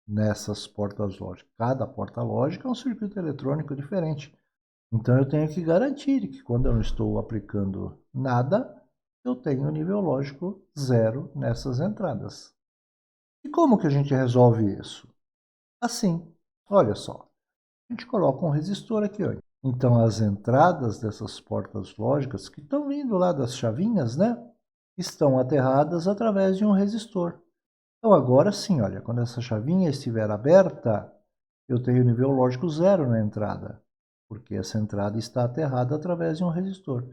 nessas portas lógicas. Cada porta lógica é um circuito eletrônico diferente. Então eu tenho que garantir que quando eu não estou aplicando nada, eu tenho nível lógico 0 nessas entradas. E como que a gente resolve isso? Assim, olha só. A gente coloca um resistor aqui, ó. Então as entradas dessas portas lógicas que estão vindo lá das chavinhas, né, estão aterradas através de um resistor. Então agora sim, olha, quando essa chavinha estiver aberta, eu tenho nível lógico 0 na entrada. porque essa entrada está aterrada através de um resistor.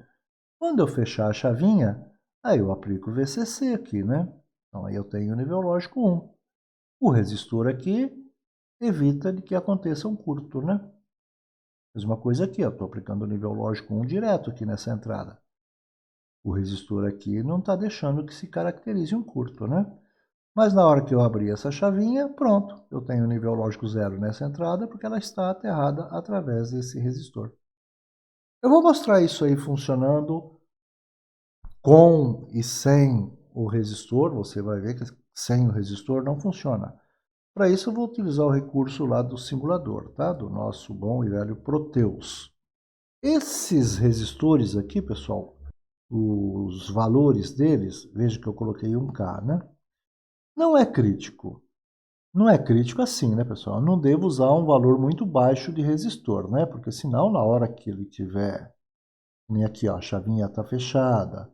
Quando eu fechar a chavinha, aí eu aplico o VCC aqui, né? Então aí eu tenho o nível lógico 1. O resistor aqui evita de que aconteça um curto, né? Mesma coisa aqui, eu estou aplicando o nível lógico 1 direto aqui nessa entrada. O resistor aqui não está deixando que se caracterize um curto, né? Mas na hora que eu abrir essa chavinha, pronto, eu tenho o nível lógico 0 nessa entrada, porque ela está aterrada através desse resistor. Eu vou mostrar isso aí funcionando com e sem o resistor. Você vai ver que sem o resistor não funciona. Para isso eu vou utilizar o recurso lá do simulador, tá? Do nosso bom e velho Proteus. Esses resistores aqui, pessoal, os valores deles, veja que eu coloquei 1K, né? Não é crítico. Não é crítico assim, né, pessoal? Eu não devo usar um valor muito baixo de resistor, né? Porque senão, na hora que ele tiver, nem aqui, ó, a chavinha está fechada,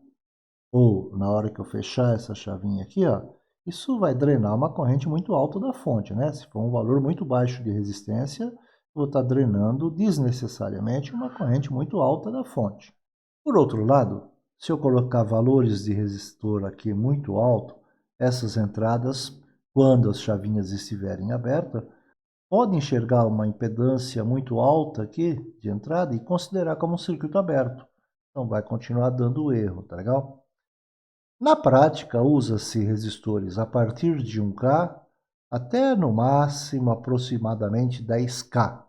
ou na hora que eu fechar essa chavinha aqui, ó, isso vai drenar uma corrente muito alta da fonte, né? Se for um valor muito baixo de resistência, eu vou estar drenando desnecessariamente uma corrente muito alta da fonte. Por outro lado, se eu colocar valores de resistor aqui muito alto, essas entradas, quando as chavinhas estiverem abertas, podem enxergar uma impedância muito alta aqui de entrada e considerar como um circuito aberto. Então vai continuar dando erro, tá legal? Na prática, usa-se resistores a partir de 1K até no máximo aproximadamente 10K.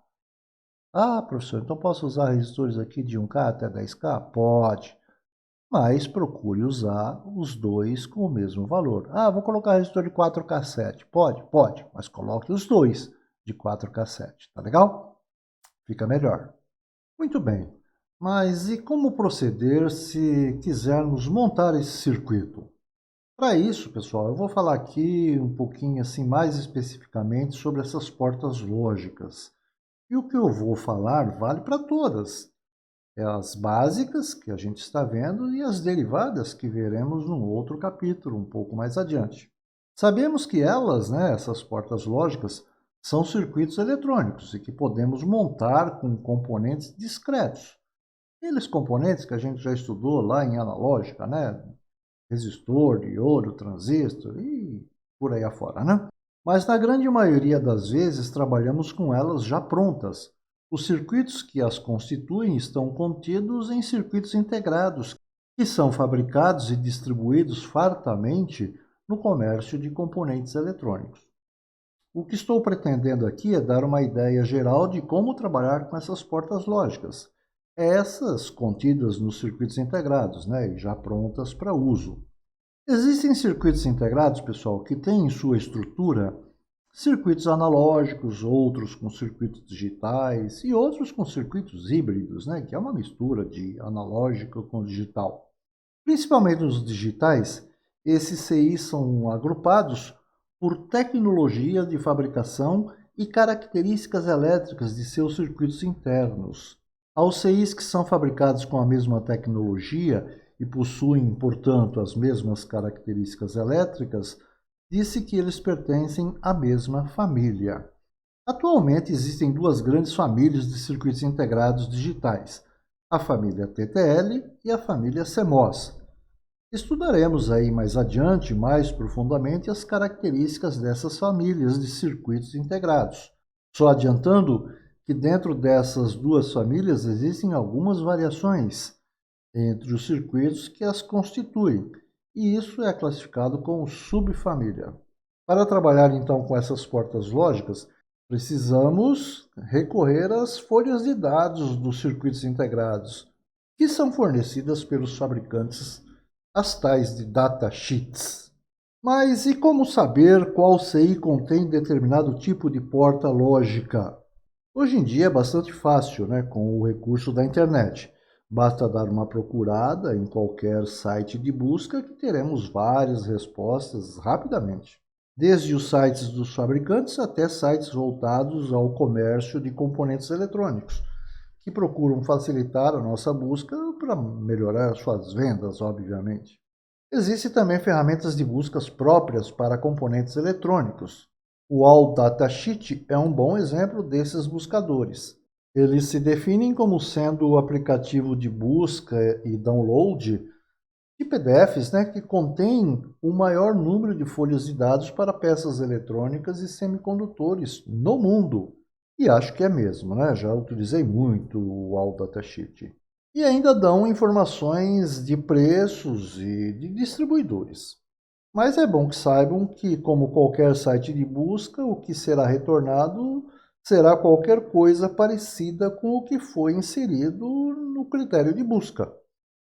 Ah, professor, então posso usar resistores aqui de 1K até 10K? Pode, mas procure usar os dois com o mesmo valor. Ah, vou colocar resistor de 4K7. Pode? Pode, mas coloque os dois de 4K7, tá legal? Fica melhor. Muito bem, mas e como proceder se quisermos montar esse circuito? Para isso, pessoal, eu vou falar aqui um pouquinho assim mais especificamente sobre essas portas lógicas. E o que eu vou falar vale para todas. É as básicas, que a gente está vendo, e as derivadas, que veremos num outro capítulo, um pouco mais adiante. Sabemos que elas, né, essas portas lógicas, são circuitos eletrônicos e que podemos montar com componentes discretos. Aqueles componentes que a gente já estudou lá em analógica, né? Resistor, diodo, transistor e por aí afora, né? Mas na grande maioria das vezes trabalhamos com elas já prontas. Os circuitos que as constituem estão contidos em circuitos integrados, que são fabricados e distribuídos fartamente no comércio de componentes eletrônicos. O que estou pretendendo aqui é dar uma ideia geral de como trabalhar com essas portas lógicas, essas contidas nos circuitos integrados, né, e já prontas para uso. Existem circuitos integrados, pessoal, que têm em sua estrutura circuitos analógicos, outros com circuitos digitais e outros com circuitos híbridos, né, que é uma mistura de analógico com digital. Principalmente os digitais, esses CIs são agrupados por tecnologia de fabricação e características elétricas de seus circuitos internos. Aos CIs que são fabricados com a mesma tecnologia e possuem, portanto, as mesmas características elétricas, disse que eles pertencem à mesma família. Atualmente existem duas grandes famílias de circuitos integrados digitais, a família TTL e a família CMOS. Estudaremos aí mais adiante, mais profundamente, as características dessas famílias de circuitos integrados. Só adiantando que dentro dessas duas famílias existem algumas variações entre os circuitos que as constituem, e isso é classificado como subfamília. Para trabalhar então com essas portas lógicas, precisamos recorrer às folhas de dados dos circuitos integrados, que são fornecidas pelos fabricantes, as tais de datasheets. Mas e como saber qual CI contém determinado tipo de porta lógica? Hoje em dia é bastante fácil, né, com o recurso da internet. Basta dar uma procurada em qualquer site de busca que teremos várias respostas rapidamente. Desde os sites dos fabricantes até sites voltados ao comércio de componentes eletrônicos, que procuram facilitar a nossa busca para melhorar suas vendas, obviamente. Existem também ferramentas de buscas próprias para componentes eletrônicos. O All Datasheet é um bom exemplo desses buscadores. Eles se definem como sendo o aplicativo de busca e download de PDFs, né, que contém o maior número de folhas de dados para peças eletrônicas e semicondutores no mundo. E acho que é mesmo, né? Já utilizei muito o All Datasheet. E ainda dão informações de preços e de distribuidores. Mas é bom que saibam que, como qualquer site de busca, o que será retornado será qualquer coisa parecida com o que foi inserido no critério de busca.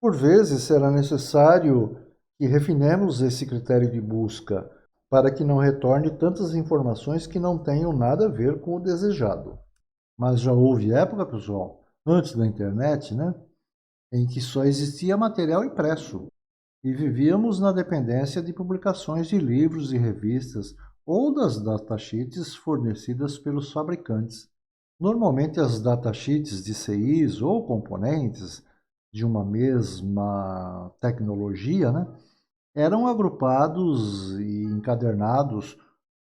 Por vezes será necessário que refinemos esse critério de busca para que não retorne tantas informações que não tenham nada a ver com o desejado. Mas já houve época, pessoal, antes da internet, né, em que só existia material impresso e vivíamos na dependência de publicações de livros e revistas ou das datasheets fornecidas pelos fabricantes. Normalmente as datasheets de CIs ou componentes de uma mesma tecnologia, né, eram agrupados e encadernados,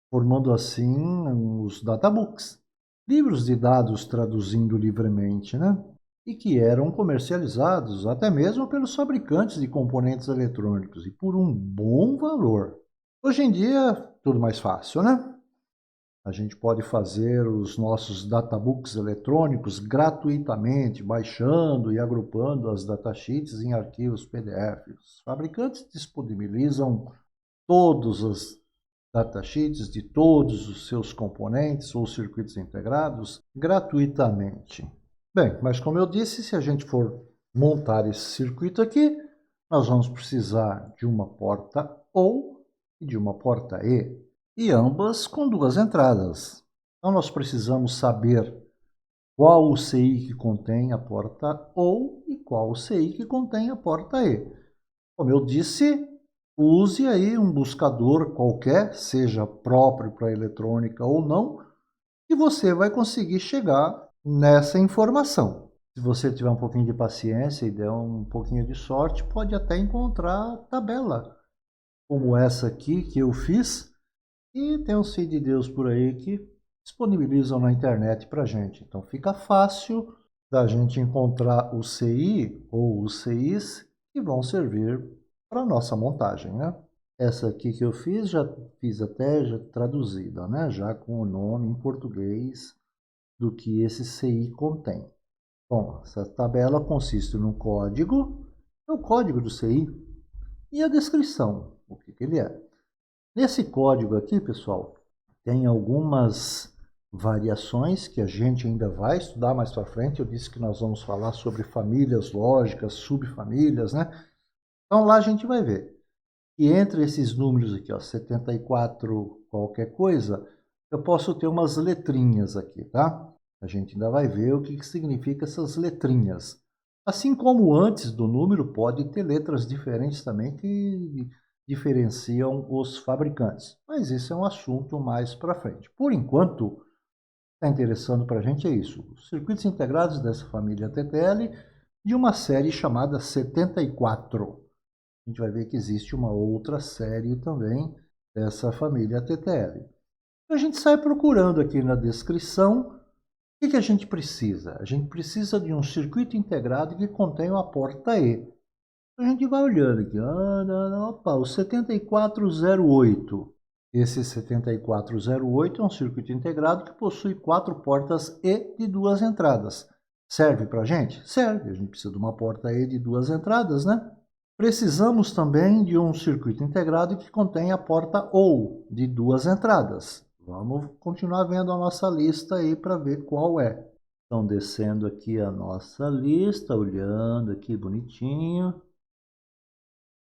formando assim os databooks, livros de dados traduzindo livremente, né, e que eram comercializados até mesmo pelos fabricantes de componentes eletrônicos e por um bom valor. Hoje em dia, tudo mais fácil, né? A gente pode fazer os nossos databooks eletrônicos gratuitamente, baixando e agrupando as datasheets em arquivos PDF. Os fabricantes disponibilizam todos os datasheets de todos os seus componentes ou circuitos integrados gratuitamente. Bem, mas como eu disse, se a gente for montar esse circuito aqui, nós vamos precisar de uma porta OU e de uma porta e ambas com duas entradas. Então nós precisamos saber qual o CI que contém a porta OU e qual o CI que contém a porta E. Como eu disse, use aí um buscador qualquer, seja próprio para eletrônica ou não, e você vai conseguir chegar nessa informação. Se você tiver um pouquinho de paciência e der um pouquinho de sorte, pode até encontrar tabela como essa aqui que eu fiz, e tem uns filhos de Deus por aí que disponibilizam na internet para gente. Então fica fácil da gente encontrar o CI ou os CIs que vão servir para a nossa montagem, né? Essa aqui que eu fiz, já fiz até já traduzida, né? Já com o nome em português do que esse CI contém. Bom, essa tabela consiste no código, é o código do CI, e a descrição, o que ele é. Nesse código aqui, pessoal, tem algumas variações que a gente ainda vai estudar mais para frente. Eu disse que nós vamos falar sobre famílias lógicas, subfamílias, né? Então lá a gente vai ver. E entre esses números aqui, ó, 74 qualquer coisa, eu posso ter umas letrinhas aqui, tá? A gente ainda vai ver o que significa essas letrinhas. Assim como antes do número, pode ter letras diferentes também que diferenciam os fabricantes. Mas isso é um assunto mais para frente. Por enquanto, o que está interessando para a gente é isso. Os circuitos integrados dessa família TTL de uma série chamada 74. A gente vai ver que existe uma outra série também dessa família TTL. A gente sai procurando aqui na descrição o que a gente precisa. A gente precisa de um circuito integrado que contenha a porta E. A gente vai olhando aqui, opa, o 7408. Esse 7408 é um circuito integrado que possui 4 portas E de 2 entradas. Serve para a gente? Serve. A gente precisa de uma porta E de 2 entradas, né? Precisamos também de um circuito integrado que contém a porta OU de 2 entradas. Vamos continuar vendo a nossa lista aí para ver qual é. Então, descendo aqui a nossa lista, olhando aqui bonitinho,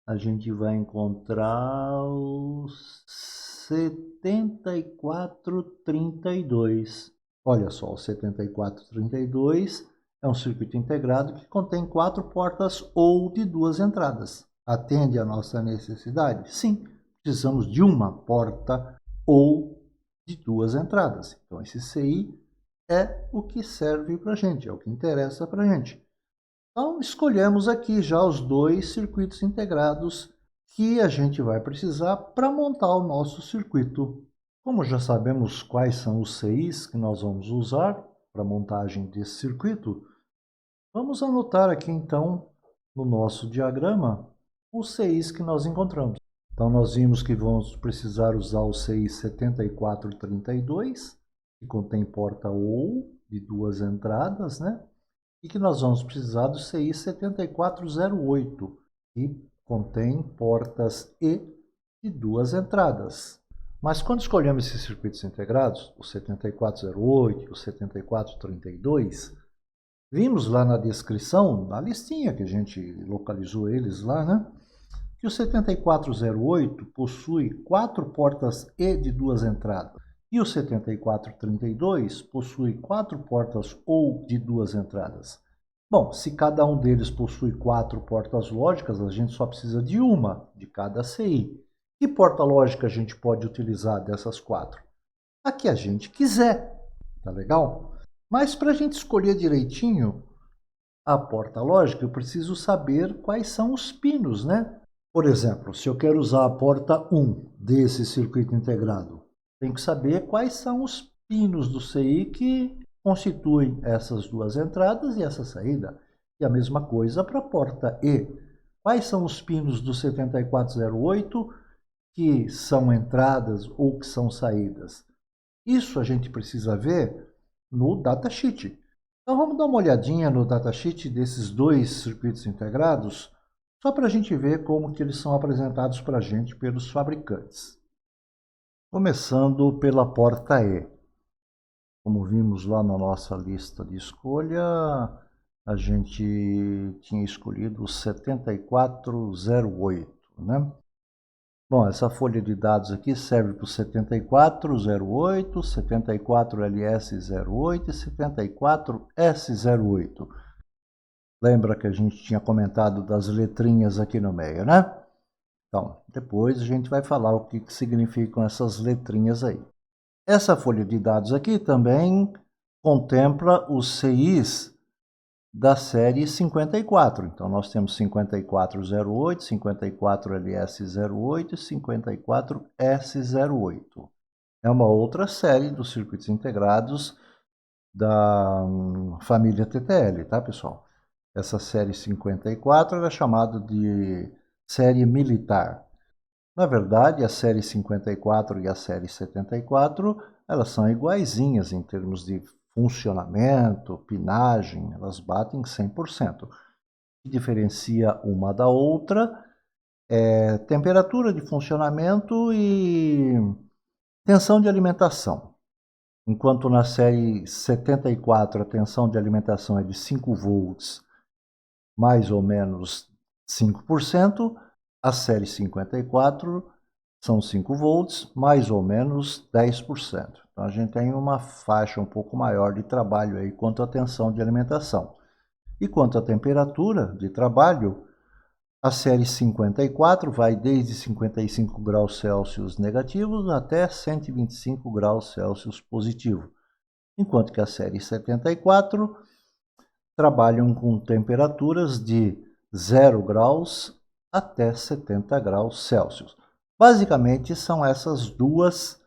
a gente vai encontrar o 7432. Olha só, o 7432 é um circuito integrado que contém 4 portas ou de 2 entradas. Atende à nossa necessidade? Sim, precisamos de uma porta ou de 2 entradas. Então, esse CI é o que serve para a gente, é o que interessa para a gente. Então, escolhemos aqui já os 2 circuitos integrados que a gente vai precisar para montar o nosso circuito. Como já sabemos quais são os CIs que nós vamos usar, para a montagem desse circuito, vamos anotar aqui então no nosso diagrama os CIs que nós encontramos. Então nós vimos que vamos precisar usar o CI 7432, que contém porta OU de 2 entradas, né? E que nós vamos precisar do CI 7408, que contém portas E de 2 entradas. Mas quando escolhemos esses circuitos integrados, o 7408 e o 7432, vimos lá na descrição, na listinha que a gente localizou eles lá, né? Que o 7408 possui 4 portas E de 2 entradas. E o 7432 possui 4 portas OU de 2 entradas. Bom, se cada um deles possui 4 portas lógicas, a gente só precisa de uma de cada CI. Que porta lógica a gente pode utilizar dessas 4? A que a gente quiser, tá legal? Mas para a gente escolher direitinho a porta lógica, eu preciso saber quais são os pinos, né? Por exemplo, se eu quero usar a porta 1 desse circuito integrado, tenho que saber quais são os pinos do CI que constituem essas 2 entradas e essa saída. E a mesma coisa para a porta E. Quais são os pinos do 7408 que são entradas ou que são saídas? Isso a gente precisa ver no datasheet. Então vamos dar uma olhadinha no datasheet desses 2 circuitos integrados, só para a gente ver como que eles são apresentados para a gente pelos fabricantes. Começando pela porta E. Como vimos lá na nossa lista de escolha, a gente tinha escolhido o 7408, né? Bom, essa folha de dados aqui serve para o 7408, 74LS08 e 74S08. Lembra que a gente tinha comentado das letrinhas aqui no meio, né? Então, depois a gente vai falar o que significam essas letrinhas aí. Essa folha de dados aqui também contempla os CIs da série 54. Então, nós temos 5408, 54LS08 e 54S08. É uma outra série dos circuitos integrados da família TTL, tá, pessoal? Essa série 54 era chamada de série militar. Na verdade, a série 54 e a série 74, elas são iguaizinhas em termos de funcionamento, pinagem, elas batem 100%. O que diferencia uma da outra é temperatura de funcionamento e tensão de alimentação. Enquanto na série 74 a tensão de alimentação é de 5 volts, mais ou menos 5%, a série 54 são 5 volts, mais ou menos 10%. Então a gente tem uma faixa um pouco maior de trabalho aí quanto à tensão de alimentação. E quanto à temperatura de trabalho, a série 54 vai desde 55 graus Celsius negativos até 125 graus Celsius positivo. Enquanto que a série 74 trabalham com temperaturas de 0 graus até 70 graus Celsius. Basicamente, são essas duas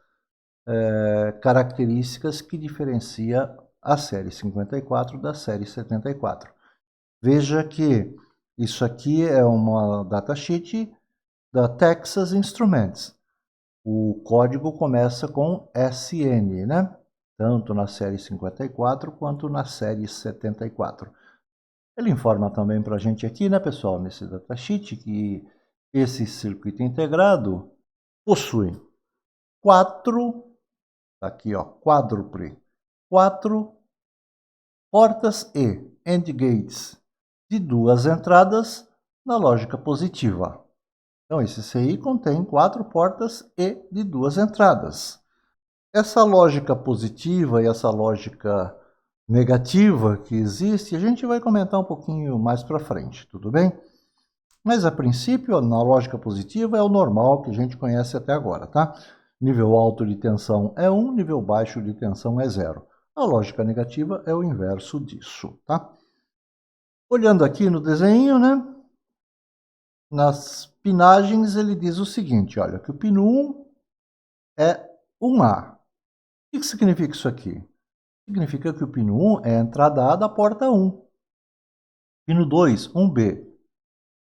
características que diferenciam a série 54 da série 74. Veja que isso aqui é uma datasheet da Texas Instruments. O código começa com SN, né? Tanto na série 54 quanto na série 74. Ele informa também para a gente aqui, né, pessoal, nesse datasheet, que esse circuito integrado possui 4, aqui ó, quádruple, 4 portas E, AND gates, de 2 entradas na lógica positiva. Então esse CI contém 4 portas E de 2 entradas. Essa lógica positiva e essa lógica negativa que existe, a gente vai comentar um pouquinho mais para frente, tudo bem? Mas a princípio, na lógica positiva é o normal que a gente conhece até agora, tá? Nível alto de tensão é 1, nível baixo de tensão é 0. A lógica negativa é o inverso disso, tá? Olhando aqui no desenho, né? Nas pinagens ele diz o seguinte, olha, que o pino 1 é 1A. O que significa isso aqui? significa que o pino 1 é a entrada A da porta 1. Pino 2, 1B.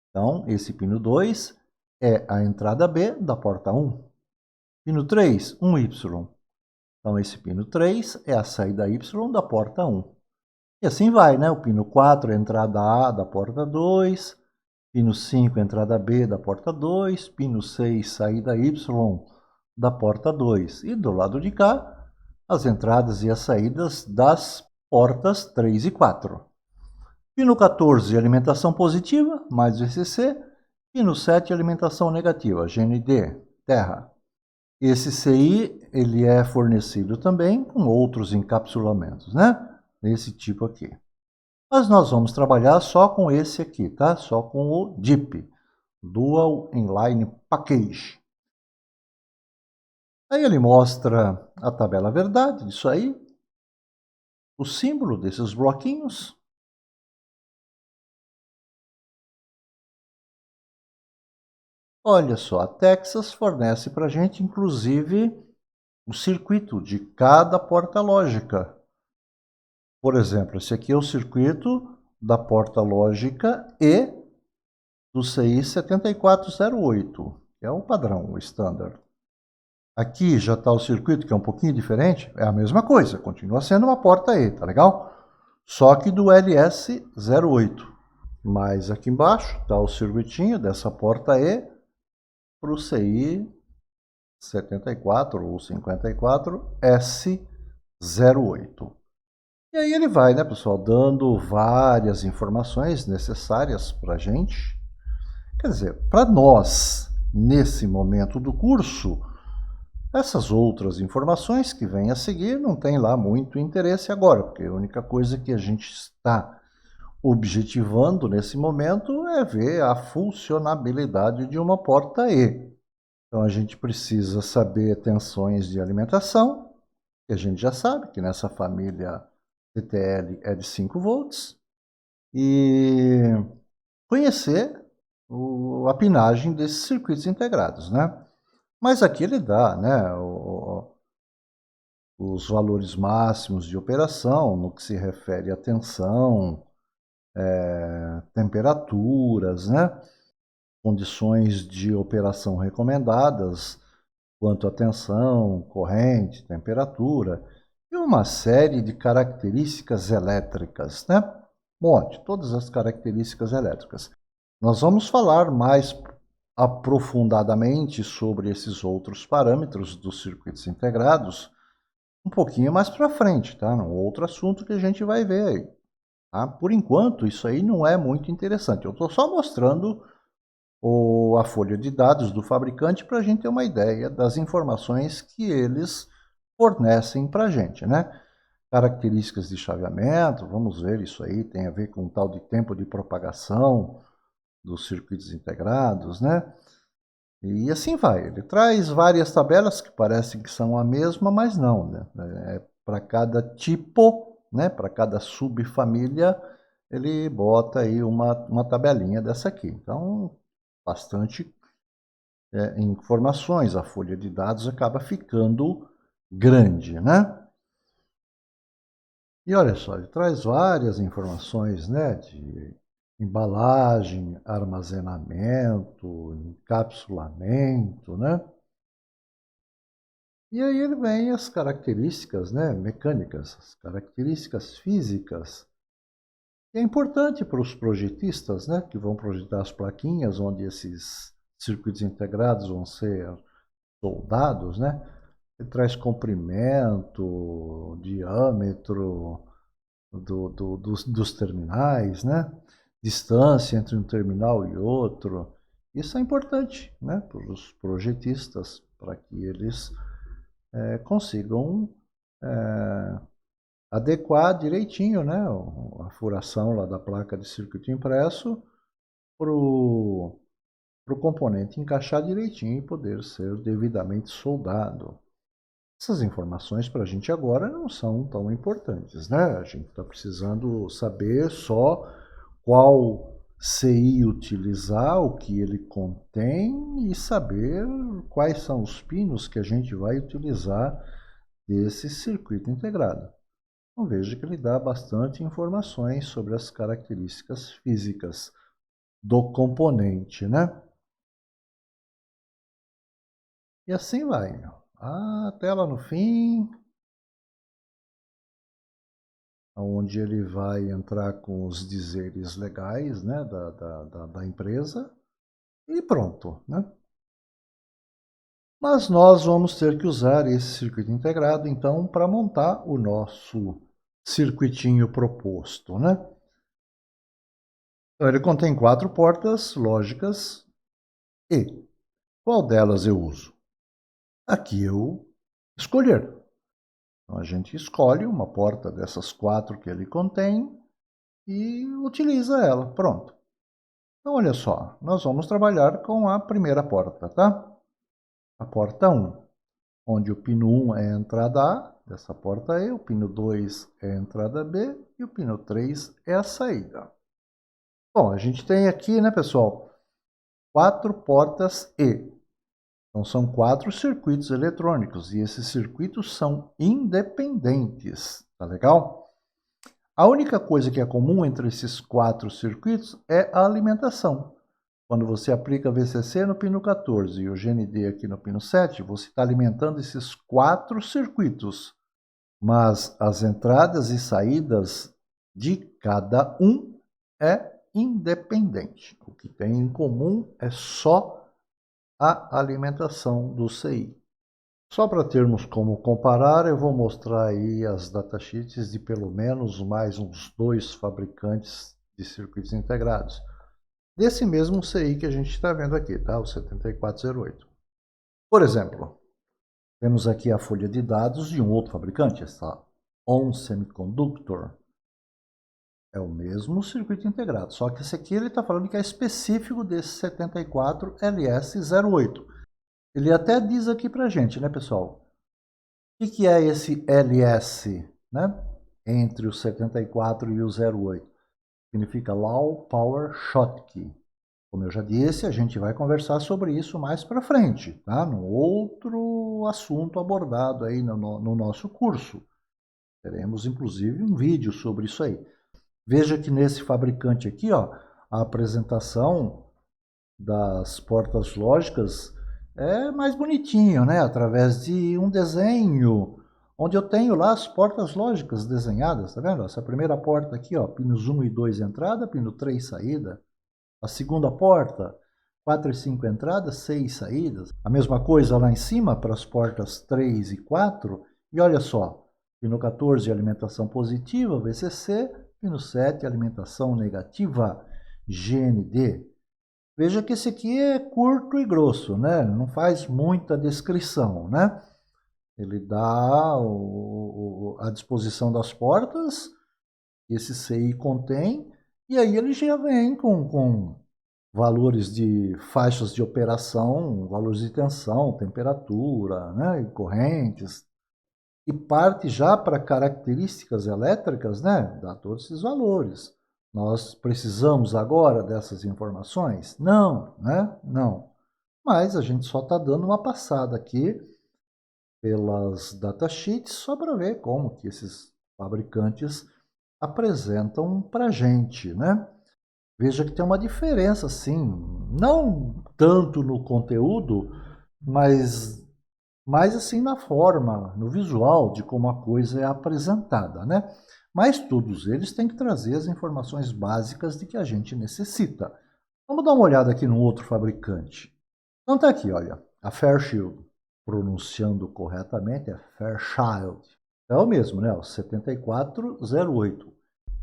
Então, esse pino 2 é a entrada B da porta 1. Pino 3, 1Y. Então, esse pino 3 é a saída Y da porta 1. E assim vai, né? O pino 4 é a entrada A da porta 2. Pino 5, entrada B da porta 2. Pino 6, saída Y da porta 2. E do lado de cá, as entradas e as saídas das portas 3 e 4. Pino 14, alimentação positiva, mais VCC. Pino 7, alimentação negativa, GND, terra. Esse CI, ele é fornecido também com outros encapsulamentos, né? Desse tipo aqui. Mas nós vamos trabalhar só com esse aqui, tá? Só com o DIP, Dual Inline Package. Aí ele mostra a tabela verdade disso aí, o símbolo desses bloquinhos. Olha só, a Texas fornece para a gente, inclusive, o circuito de cada porta lógica. Por exemplo, esse aqui é o circuito da porta lógica E do CI 7408, que é o padrão, o standard. Aqui já está o circuito, que é um pouquinho diferente, é a mesma coisa, continua sendo uma porta E, tá legal? Só que do LS08. Mas aqui embaixo está o circuitinho dessa porta E para o CI 74 ou 54 S08. E aí ele vai, né, pessoal, dando várias informações necessárias para a gente. Quer dizer, para nós, nesse momento do curso, essas outras informações que vêm a seguir não tem lá muito interesse agora, porque a única coisa que a gente está objetivando nesse momento é ver a funcionabilidade de uma porta E. Então a gente precisa saber tensões de alimentação, que a gente já sabe que nessa família TTL é de 5 volts, e conhecer a pinagem desses circuitos integrados, né? Mas aqui ele dá, né, os valores máximos de operação no que se refere à tensão, temperaturas, né? Condições de operação recomendadas quanto à tensão, corrente, temperatura e uma série de características elétricas, né? Bom, de todas as características elétricas. Nós vamos falar mais aprofundadamente sobre esses outros parâmetros dos circuitos integrados um pouquinho mais para frente, tá? Um outro assunto que a gente vai ver aí. Tá? Por enquanto, isso aí não é muito interessante. Eu estou só mostrando a folha de dados do fabricante para a gente ter uma ideia das informações que eles fornecem para a gente, né? Características de chaveamento, vamos ver isso aí, tem a ver com o tal de tempo de propagação dos circuitos integrados, né? E assim vai. Ele traz várias tabelas que parecem que são a mesma, mas não, né? Para cada tipo, né? Para cada subfamília, ele bota aí uma tabelinha dessa aqui. Então, bastante informações, a folha de dados acaba ficando grande, né? E olha só, ele traz várias informações, né, de embalagem, armazenamento, encapsulamento, né? E aí ele vem as características, né, mecânicas, as características físicas. E é importante para os projetistas, né, que vão projetar as plaquinhas onde esses circuitos integrados vão ser soldados, né? Ele traz comprimento, diâmetro dos terminais, né? Distância entre um terminal e outro. Isso é importante, né, para os projetistas, para que eles consigam adequar direitinho, né, a furação lá da placa de circuito impresso para o componente encaixar direitinho e poder ser devidamente soldado. Essas informações para a gente agora não são tão importantes, né? A gente está precisando saber só qual CI utilizar, o que ele contém e saber quais são os pinos que a gente vai utilizar desse circuito integrado. Então veja que ele dá bastante informações sobre as características físicas do componente, né? E assim vai, até lá no fim, onde ele vai entrar com os dizeres legais, né, da empresa, e pronto, né? Mas nós vamos ter que usar esse circuito integrado, então, para montar o nosso circuitinho proposto, né? Então, ele contém 4 portas lógicas e qual delas eu uso? Aqui eu escolher. Então, a gente escolhe uma porta dessas 4 que ele contém e utiliza ela. Pronto. Então, olha só, nós vamos trabalhar com a primeira porta, tá? A porta 1, onde o pino 1 é a entrada A dessa porta E, o pino 2 é a entrada B e o pino 3 é a saída. Bom, a gente tem aqui, né, pessoal, 4 portas E. Então, são 4 circuitos eletrônicos e esses circuitos são independentes, tá legal? A única coisa que é comum entre esses 4 circuitos é a alimentação. Quando você aplica VCC no pino 14 e o GND aqui no pino 7, você está alimentando esses 4 circuitos. Mas as entradas e saídas de cada um é independente. O que tem em comum é só a alimentação do CI. Só para termos como comparar, eu vou mostrar aí as datasheets de pelo menos mais uns 2 fabricantes de circuitos integrados. Desse mesmo CI que a gente está vendo aqui, tá? O 7408. Por exemplo, temos aqui a folha de dados de um outro fabricante, essa ON Semiconductor. É o mesmo circuito integrado, só que esse aqui ele está falando que é específico desse 74LS08. Ele até diz aqui para a gente, né, pessoal? O que é esse LS, né? Entre o 74 e o 08? Significa Low Power Schottky. Como eu já disse, a gente vai conversar sobre isso mais para frente, tá? No outro assunto abordado aí no nosso curso. Teremos, inclusive, um vídeo sobre isso aí. Veja que nesse fabricante aqui, ó, a apresentação das portas lógicas é mais bonitinho, né? Através de um desenho, onde eu tenho lá as portas lógicas desenhadas, tá vendo? Essa primeira porta aqui, ó, pinos 1 e 2 entrada, pino 3 saída. A segunda porta, 4 e 5 entradas, 6 saídas. A mesma coisa lá em cima para as portas 3 e 4. E olha só, pino 14, alimentação positiva, VCC. Pino 7, alimentação negativa, GND. Veja que esse aqui é curto e grosso, né? Não faz muita descrição, né? Ele dá a disposição das portas, esse CI contém, e aí ele já vem com valores de faixas de operação, valores de tensão, temperatura, né? E correntes, e parte já para características elétricas, né? Dá todos esses valores. Nós precisamos agora dessas informações? Não, né? Não. Mas a gente só está dando uma passada aqui pelas datasheets só para ver como que esses fabricantes apresentam para a gente, né? Veja que tem uma diferença, sim, não tanto no conteúdo, mas mais assim na forma, no visual de como a coisa é apresentada, né? Mas todos eles têm que trazer as informações básicas de que a gente necessita. Vamos dar uma olhada aqui no outro fabricante. Então tá aqui, olha, a Fairchild, pronunciando corretamente é Fairchild. É o mesmo, né? O 7408.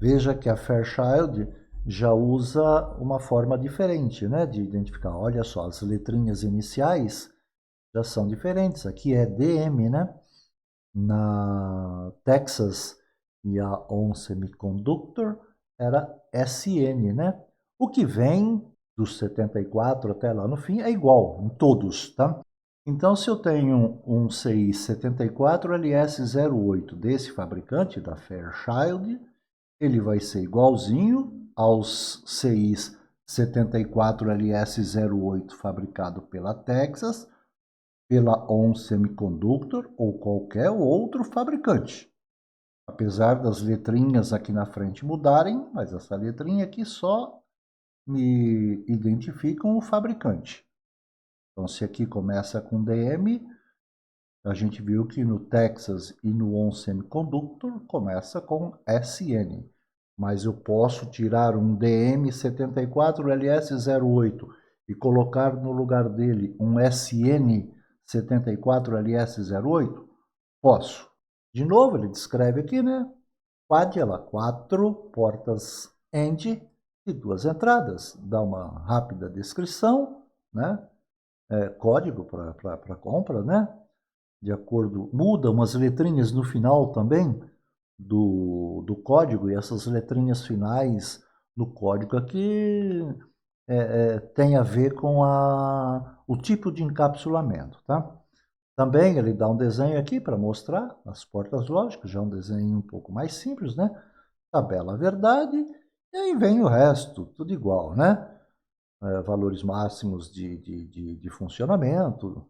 Veja que a Fairchild já usa uma forma diferente, né, de identificar. Olha só, as letrinhas iniciais já são diferentes. Aqui é DM, né? Na Texas e a ON Semiconductor era SN, né? O que vem dos 74 até lá no fim é igual em todos, tá? Então, se eu tenho um CI 74LS08 desse fabricante, da Fairchild, ele vai ser igualzinho aos CIs 74LS08 fabricado pela Texas, pela ON Semiconductor ou qualquer outro fabricante. Apesar das letrinhas aqui na frente mudarem, mas essa letrinha aqui só me identificam o fabricante. Então, se aqui começa com DM, a gente viu que no Texas e no ON Semiconductor começa com SN. Mas eu posso tirar um DM74LS08 e colocar no lugar dele um SN74LS08? Posso. De novo, ele descreve aqui, né? Quad, 4 portas AND e 2 entradas. Dá uma rápida descrição, né? Código para compra, né? De acordo, muda umas letrinhas no final também do código, e essas letrinhas finais do código aqui tem a ver com o tipo de encapsulamento, tá? Também ele dá um desenho aqui para mostrar as portas lógicas, já é um desenho um pouco mais simples, né? Tabela verdade, e aí vem o resto, tudo igual, né? Valores máximos de funcionamento,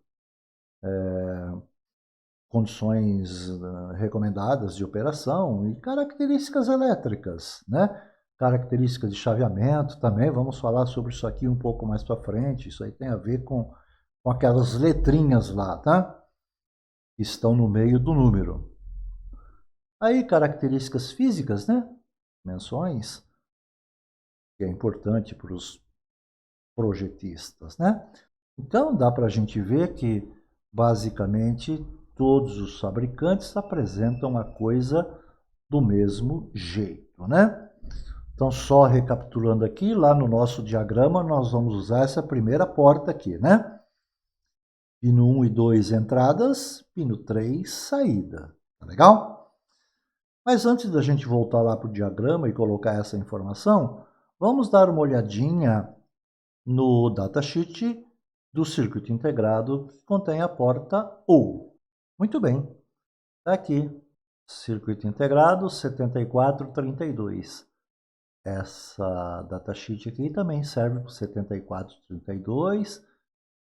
condições recomendadas de operação e características elétricas, né? Características de chaveamento também, vamos falar sobre isso aqui um pouco mais para frente, isso aí tem a ver com aquelas letrinhas lá, tá? Que estão no meio do número. Aí, características físicas, né? Menções, que é importante para os projetistas, né? Então, dá para a gente ver que, basicamente, todos os fabricantes apresentam a coisa do mesmo jeito, né? Então, só recapitulando aqui, lá no nosso diagrama, nós vamos usar essa primeira porta aqui, né? Pino 1 e 2 entradas, pino 3 saída. Tá legal? Mas antes da gente voltar lá para o diagrama e colocar essa informação, vamos dar uma olhadinha no datasheet do circuito integrado que contém a porta OU. Muito bem, está aqui, circuito integrado 7432. Essa datasheet aqui também serve para o 7432,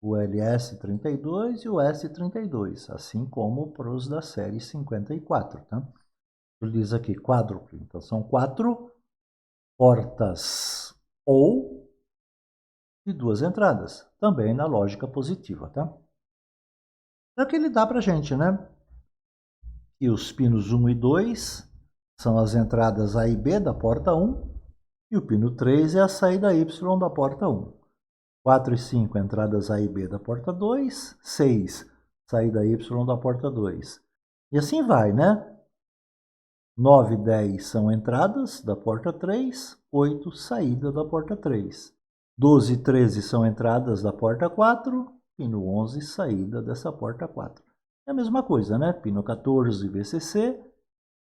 o LS32 e o S32, assim como para os da série 54, tá? Ele diz aqui quádruplo, então são 4 portas OU e 2 entradas, também na lógica positiva, tá? É o que ele dá para a gente, né? E os pinos 1 e 2 são as entradas A e B da porta 1, e o pino 3 é a saída Y da porta 1. 4 e 5, entradas A e B da porta 2, 6, saída Y da porta 2. E assim vai, né? 9 e 10 são entradas da porta 3, 8, saída da porta 3. 12 e 13 são entradas da porta 4, pino 11, saída dessa porta 4. É a mesma coisa, né? Pino 14, VCC,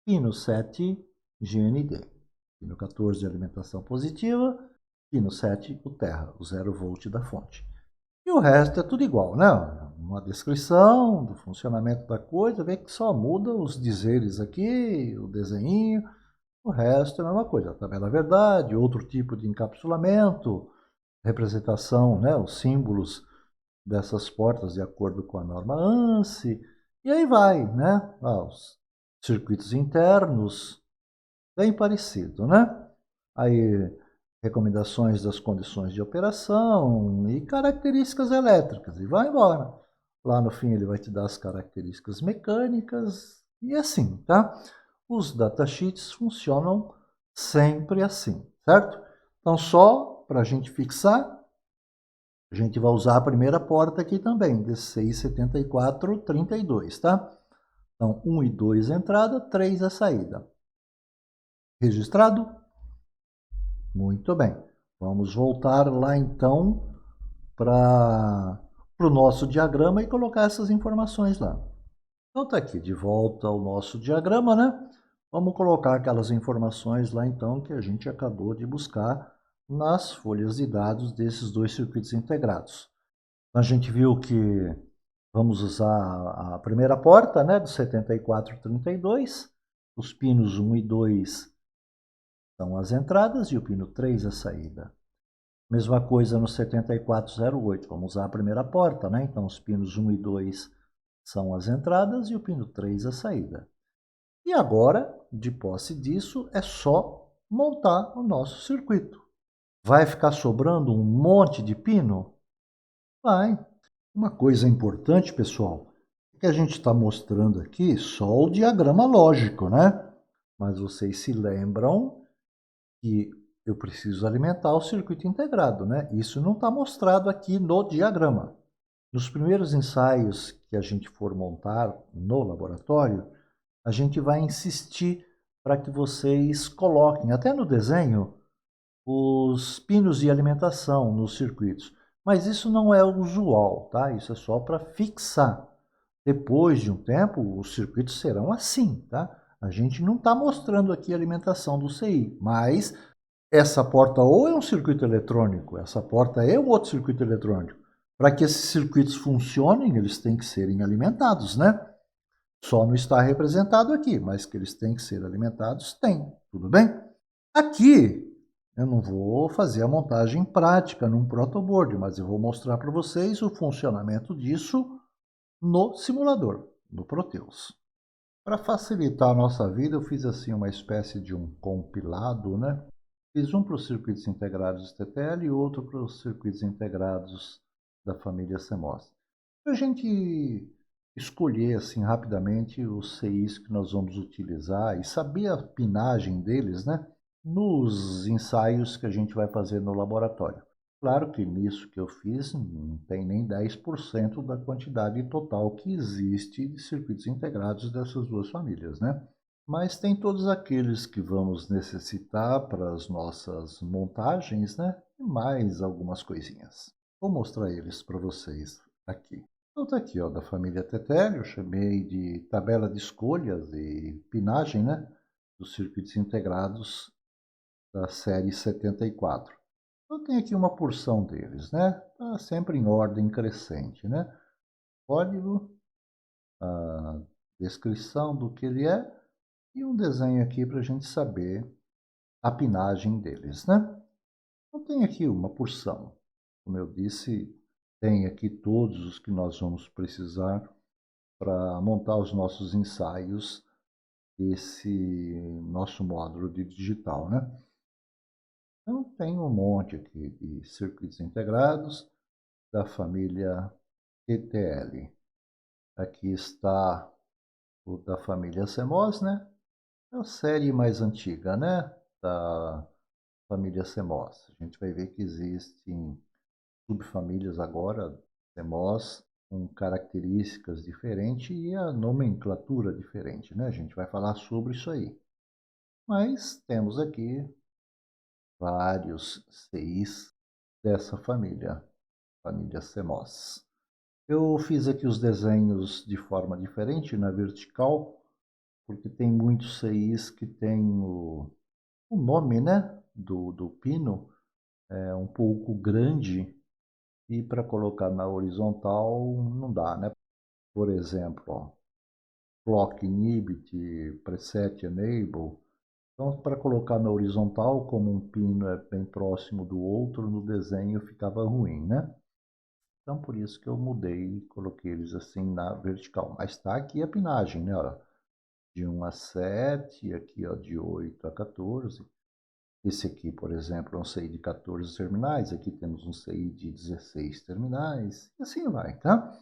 pino 7, GND. Pino 14, alimentação positiva, pino 7, o terra, o 0 volt da fonte. E o resto é tudo igual, né? Uma descrição do funcionamento da coisa, vê que só muda os dizeres aqui, o desenho, o resto é a mesma coisa. A tabela verdade, outro tipo de encapsulamento, representação, né? Os símbolos dessas portas de acordo com a norma ANSI, e aí vai, né? Os circuitos internos, bem parecido, né? Aí, recomendações das condições de operação e características elétricas, e vai embora. Lá no fim ele vai te dar as características mecânicas e assim, tá? Os datasheets funcionam sempre assim, certo? Então, só para a gente fixar, a gente vai usar a primeira porta aqui também, D67432, tá? Então, 1 e 2 entrada, 3 a saída. Registrado? Muito bem. Vamos voltar lá então para o nosso diagrama e colocar essas informações lá. Então tá aqui, de volta ao nosso diagrama, né? Vamos colocar aquelas informações lá então que a gente acabou de buscar nas folhas de dados desses dois circuitos integrados. A gente viu que vamos usar a primeira porta, né, do 7432, os pinos 1 e 2 são as entradas e o pino 3 a saída. Mesma coisa no 7408, vamos usar a primeira porta, né? Então os pinos 1 e 2 são as entradas e o pino 3 a saída. E agora, de posse disso, é só montar o nosso circuito. Vai ficar sobrando um monte de pino? Vai. Uma coisa importante, pessoal, é que a gente está mostrando aqui só o diagrama lógico, né? Mas vocês se lembram que eu preciso alimentar o circuito integrado, né? Isso não está mostrado aqui no diagrama. Nos primeiros ensaios que a gente for montar no laboratório, a gente vai insistir para que vocês coloquem, até no desenho, os pinos de alimentação nos circuitos. Mas isso não é usual, tá? Isso é só para fixar. Depois de um tempo, os circuitos serão assim, tá? A gente não está mostrando aqui a alimentação do CI, mas essa porta ou é um circuito eletrônico, essa porta é um outro circuito eletrônico. Para que esses circuitos funcionem, eles têm que serem alimentados, né? Só não está representado aqui, mas que eles têm que ser alimentados, tem. Tudo bem? Aqui, eu não vou fazer a montagem prática num protoboard, mas eu vou mostrar para vocês o funcionamento disso no simulador, no Proteus. Para facilitar a nossa vida, eu fiz assim uma espécie de um compilado, né? Fiz um para os circuitos integrados TTL e outro para os circuitos integrados da família CMOS. Para a gente escolher assim rapidamente os CIs que nós vamos utilizar e saber a pinagem deles, né? Nos ensaios que a gente vai fazer no laboratório. Claro que nisso que eu fiz não tem nem 10% da quantidade total que existe de circuitos integrados dessas duas famílias, né? Mas tem todos aqueles que vamos necessitar para as nossas montagens, né? E mais algumas coisinhas. Vou mostrar eles para vocês aqui. Então tá aqui, ó, da família TTL, eu chamei de tabela de escolhas e pinagem, né? Dos circuitos integrados da série 74. Então tem aqui uma porção deles, né? Tá sempre em ordem crescente, né? Código, a descrição do que ele é e um desenho aqui para a gente saber a pinagem deles, né? Então tem aqui uma porção. Como eu disse, tem aqui todos os que nós vamos precisar para montar os nossos ensaios desse nosso módulo de digital, né? Então tem um monte aqui de circuitos integrados da família TTL. Aqui está o da família CMOS, né? É a série mais antiga, né? Da família CMOS. A gente vai ver que existem subfamílias agora, CMOS, com características diferentes e a nomenclatura diferente, né? A gente vai falar sobre isso aí. Mas temos aqui vários CIs dessa família CMOS. Eu fiz aqui os desenhos de forma diferente, na vertical, porque tem muitos CIs que tem o nome, né, do pino é um pouco grande e para colocar na horizontal não dá, né? Por exemplo, ó, Clock Inhibit, Preset Enable. Então, para colocar na horizontal, como um pino é bem próximo do outro, no desenho ficava ruim, né? Então, por isso que eu mudei e coloquei eles assim na vertical. Mas está aqui a pinagem, né? Olha, de 1 a 7, aqui ó, de 8 a 14. Esse aqui, por exemplo, é um CI de 14 terminais. Aqui temos um CI de 16 terminais. E assim vai, tá?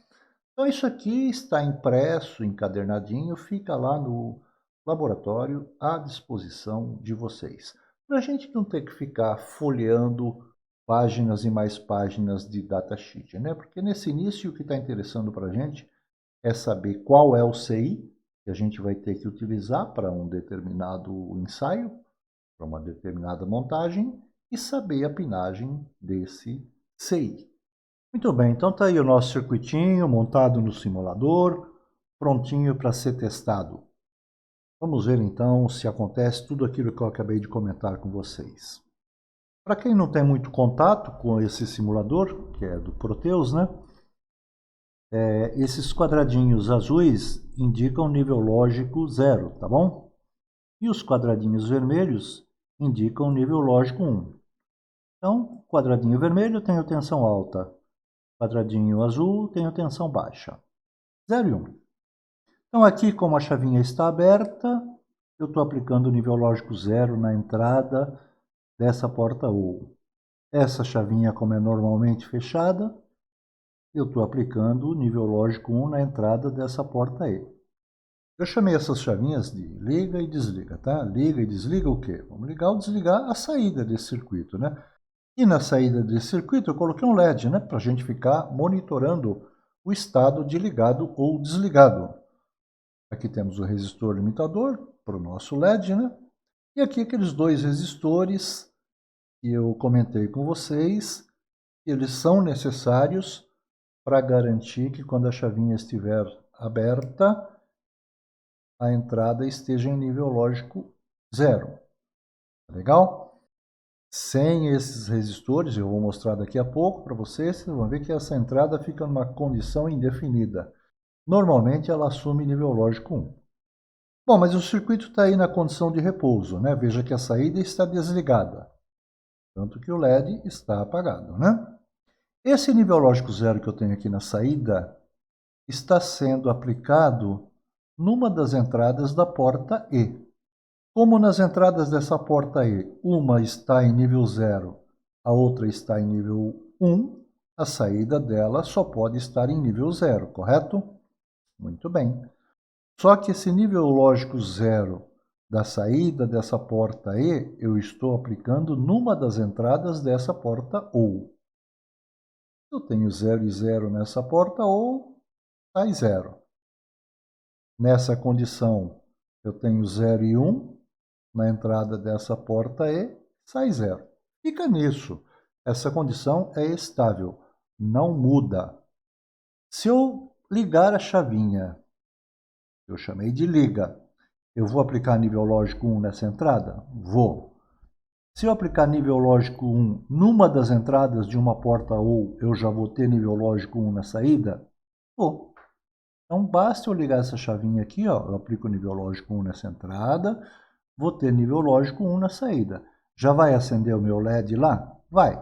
Então, isso aqui está impresso, encadernadinho, fica lá no laboratório à disposição de vocês. Para a gente não ter que ficar folheando páginas e mais páginas de datasheet, né? Porque nesse início o que está interessando para a gente é saber qual é o CI que a gente vai ter que utilizar para um determinado ensaio, para uma determinada montagem e saber a pinagem desse CI. Muito bem, então está aí o nosso circuitinho montado no simulador, prontinho para ser testado. Vamos ver então se acontece tudo aquilo que eu acabei de comentar com vocês. Para quem não tem muito contato com esse simulador, que é do Proteus, né? Esses quadradinhos azuis indicam nível lógico 0, tá bom? E os quadradinhos vermelhos indicam nível lógico 1. Então, quadradinho vermelho tem tensão alta, quadradinho azul tem tensão baixa. 0 e 1. Então aqui, como a chavinha está aberta, eu estou aplicando o nível lógico 0 na entrada dessa porta OU. Essa chavinha, como é normalmente fechada, eu estou aplicando o nível lógico 1 na entrada dessa porta E. Eu chamei essas chavinhas de liga e desliga, tá? Liga e desliga o quê? Vamos ligar ou desligar a saída desse circuito, né? E na saída desse circuito eu coloquei um LED, né? Para a gente ficar monitorando o estado de ligado ou desligado. Aqui temos o resistor limitador para o nosso LED, né? E aqui aqueles dois resistores que eu comentei com vocês, eles são necessários para garantir que quando a chavinha estiver aberta, a entrada esteja em nível lógico 0. Legal? Sem esses resistores, eu vou mostrar daqui a pouco para vocês, vocês vão ver que essa entrada fica numa condição indefinida. Normalmente ela assume nível lógico 1. Bom, mas o circuito está aí na condição de repouso, né? Veja que a saída está desligada, tanto que o LED está apagado, né? Esse nível lógico 0 que eu tenho aqui na saída está sendo aplicado numa das entradas da porta E. Como nas entradas dessa porta E, uma está em nível 0, a outra está em nível 1, a saída dela só pode estar em nível 0, correto? Muito bem. Só que esse nível lógico 0 da saída dessa porta E, eu estou aplicando numa das entradas dessa porta OU. Eu tenho 0 e 0 nessa porta OU, sai 0. Nessa condição, eu tenho 0 e 1 na entrada dessa porta E, sai 0. Fica nisso. Essa condição é estável, não muda. Se eu ligar a chavinha, eu chamei de liga, eu vou aplicar nível lógico 1 nessa entrada? Vou. Se eu aplicar nível lógico 1 numa das entradas de uma porta OU, eu já vou ter nível lógico 1 na saída? Vou. Então, basta eu ligar essa chavinha aqui, ó, eu aplico o nível lógico 1 nessa entrada, vou ter nível lógico 1 na saída. Já vai acender o meu LED lá? Vai.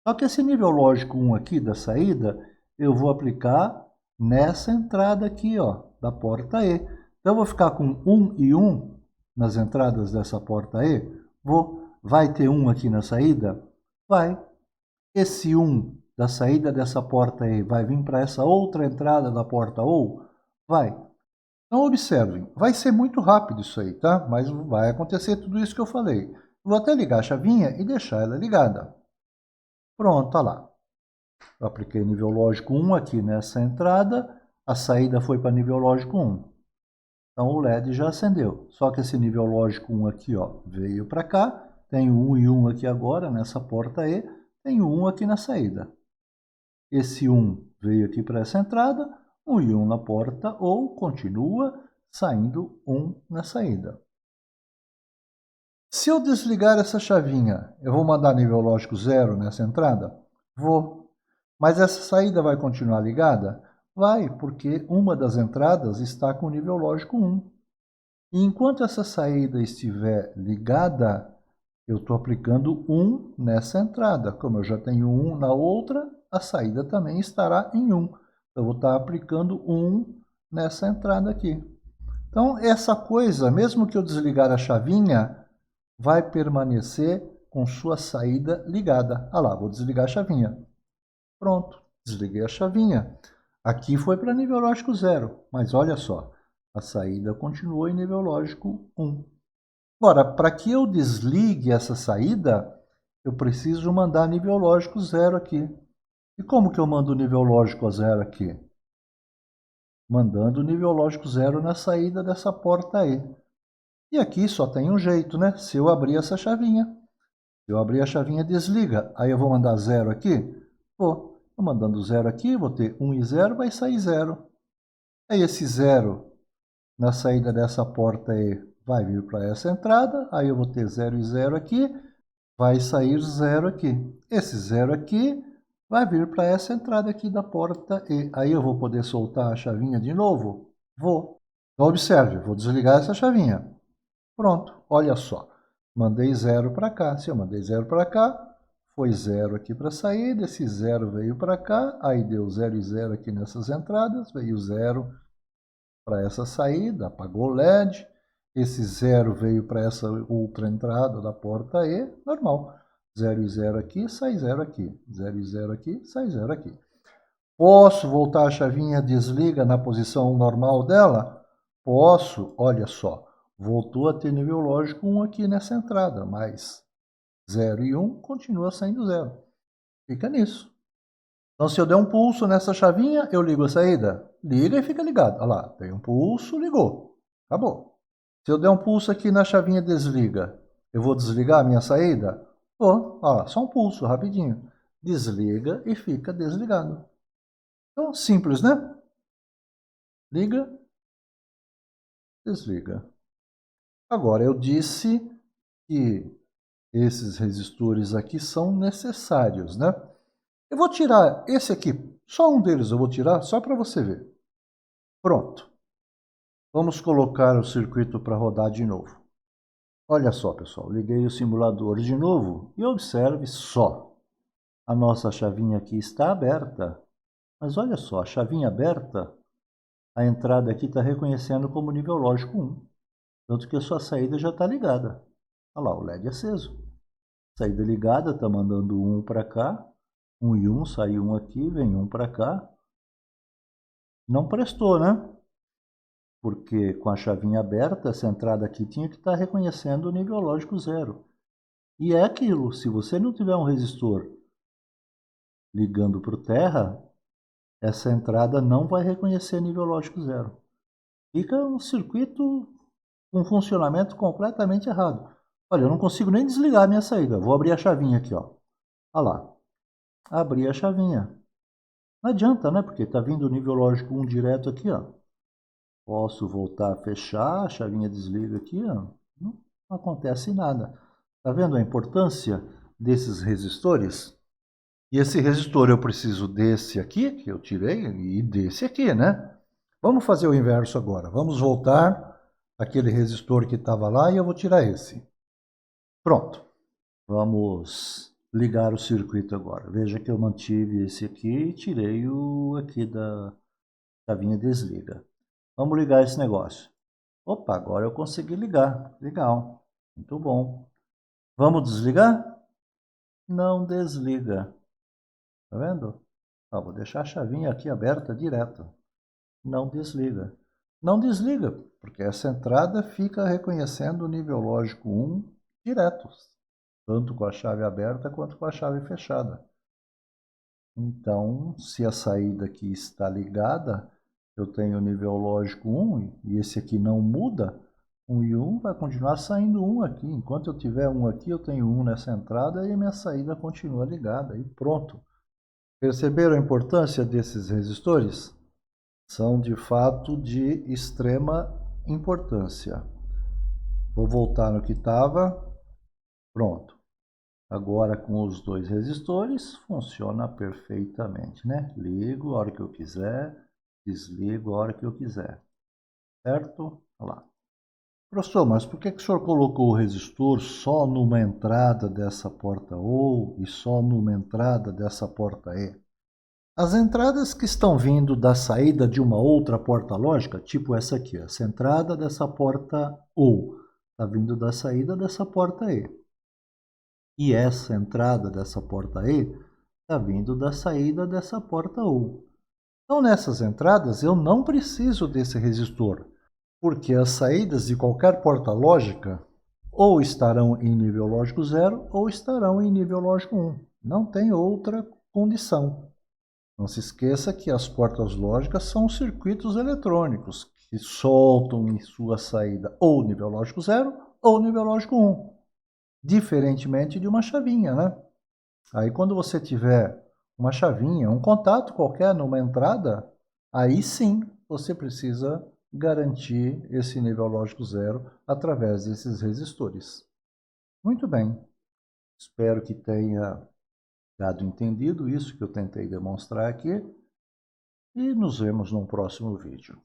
Só que esse nível lógico 1 aqui da saída, eu vou aplicar nessa entrada aqui, ó, da porta E. Então, eu vou ficar com 1 e 1 nas entradas dessa porta E. Vai ter 1 aqui na saída? Vai. Esse 1 da saída dessa porta E vai vir para essa outra entrada da porta OU? Vai. Então, observem, vai ser muito rápido isso aí, tá? Mas vai acontecer tudo isso que eu falei. Vou até ligar a chavinha e deixar ela ligada. Pronto, tá lá. Eu apliquei nível lógico 1 aqui nessa entrada, a saída foi para nível lógico 1. Então, o LED já acendeu. Só que esse nível lógico 1 aqui, ó, veio para cá, tem 1 e 1 aqui agora nessa porta E, tem 1 aqui na saída. Esse 1 veio aqui para essa entrada, 1 e 1 na porta ou continua saindo 1 na saída. Se eu desligar essa chavinha, eu vou mandar nível lógico 0 nessa entrada? Vou. Mas essa saída vai continuar ligada? Vai, porque uma das entradas está com nível lógico 1. E enquanto essa saída estiver ligada, eu estou aplicando 1 nessa entrada. Como eu já tenho 1 na outra, a saída também estará em 1. Eu vou estar aplicando 1 nessa entrada aqui. Então, essa coisa, mesmo que eu desligar a chavinha, vai permanecer com sua saída ligada. Ah lá, vou desligar a chavinha. Pronto, desliguei a chavinha. Aqui foi para nível lógico 0, mas olha só, a saída continuou em nível lógico 1. Agora, para que eu desligue essa saída, eu preciso mandar nível lógico 0 aqui. E como que eu mando o nível lógico 0 aqui? Mandando o nível lógico 0 na saída dessa porta aí. E aqui só tem um jeito, né? Se eu abrir essa chavinha. Se eu abrir a chavinha, desliga. Aí eu vou mandar 0 aqui? Vou. Estou mandando 0 aqui, vou ter 1 e 0, vai sair 0. Aí esse 0 na saída dessa porta aí vai vir para essa entrada. Aí eu vou ter 0 e 0 aqui, vai sair 0 aqui. Esse 0 aqui vai vir para essa entrada aqui da porta E. Aí eu vou poder soltar a chavinha de novo? Vou. Então observe, vou desligar essa chavinha. Pronto, olha só. Mandei 0 para cá. Se eu mandei 0 para cá, foi 0 aqui para a saída. Esse 0 veio para cá. Aí deu 0 e 0 aqui nessas entradas. Veio 0 para essa saída. Apagou o LED. esse 0 veio para essa outra entrada da porta E, normal. 0 e 0 aqui, sai 0 aqui. 0 e 0 aqui, sai 0 aqui. Posso voltar a chavinha desliga na posição normal dela? Posso, olha só. Voltou a ter nível lógico 1 aqui nessa entrada, mas 0 e 1 continua saindo 0. Fica nisso. Então, se eu der um pulso nessa chavinha, eu ligo a saída. Liga e fica ligado. Olha lá, tem um pulso, ligou. Acabou. Se eu der um pulso aqui na chavinha desliga, eu vou desligar a minha saída? Vou. Olha lá, só um pulso, rapidinho. Desliga e fica desligado. Então, simples, né? Liga, desliga. Agora, eu disse que esses resistores aqui são necessários, né? Eu vou tirar esse aqui, só um deles eu vou tirar, só para você ver. Pronto. Vamos colocar o circuito para rodar de novo. Olha só, pessoal, liguei o simulador de novo e observe só. A nossa chavinha aqui está aberta, mas olha só, a chavinha aberta, a entrada aqui está reconhecendo como nível lógico 1. Tanto que a sua saída já está ligada. Olha lá, o LED aceso. Saída ligada, está mandando 1 para cá. 1 e 1, sai 1 aqui, vem 1 para cá. Não prestou, né? Porque com a chavinha aberta, essa entrada aqui tinha que estar reconhecendo o nível lógico 0. E é aquilo, se você não tiver um resistor ligando para o terra, essa entrada não vai reconhecer nível lógico 0. Fica um circuito com funcionamento completamente errado. Olha, eu não consigo nem desligar a minha saída. Vou abrir a chavinha aqui, ó. Olha lá. Abri a chavinha. Não adianta, né? Porque está vindo o nível lógico 1 direto aqui, ó. Posso voltar a fechar, a chavinha desliga aqui, ó. Não acontece nada. Tá vendo a importância desses resistores? E esse resistor eu preciso desse aqui, que eu tirei, e desse aqui, né? Vamos fazer o inverso agora. Vamos voltar aquele resistor que estava lá e eu vou tirar esse. Pronto. Vamos ligar o circuito agora. Veja que eu mantive esse aqui e tirei o aqui da chavinha desliga. Vamos ligar esse negócio. Opa, agora eu consegui ligar. Legal. Muito bom. Vamos desligar? Não desliga. Tá vendo? Ó, vou deixar a chavinha aqui aberta direto. Não desliga. Não desliga, porque essa entrada fica reconhecendo o nível lógico 1 direto, tanto com a chave aberta quanto com a chave fechada. Então, se a saída aqui está ligada, eu tenho o nível lógico 1 e esse aqui não muda, 1 e 1 vai continuar saindo 1 aqui. Enquanto eu tiver 1 aqui, eu tenho 1 nessa entrada e a minha saída continua ligada e pronto. Perceberam a importância desses resistores? São de fato de extrema importância. Vou voltar no que estava. Pronto. Agora com os dois resistores funciona perfeitamente, né? Ligo a hora que eu quiser, desligo a hora que eu quiser. Certo? Olha lá. Professor, mas por que o senhor colocou o resistor só numa entrada dessa porta OU e só numa entrada dessa porta E? As entradas que estão vindo da saída de uma outra porta lógica, tipo essa aqui, essa entrada dessa porta OU, está vindo da saída dessa porta E. E essa entrada dessa porta E está vindo da saída dessa porta OU. Então, nessas entradas, eu não preciso desse resistor, porque as saídas de qualquer porta lógica ou estarão em nível lógico 0 ou estarão em nível lógico 1. Não tem outra condição. Não se esqueça que as portas lógicas são circuitos eletrônicos que soltam em sua saída ou nível lógico 0 ou nível lógico 1, diferentemente de uma chavinha, né? Aí quando você tiver uma chavinha, um contato qualquer numa entrada, aí sim você precisa garantir esse nível lógico 0 através desses resistores. Muito bem, espero que tenha dado entendido isso que eu tentei demonstrar aqui e nos vemos num próximo vídeo.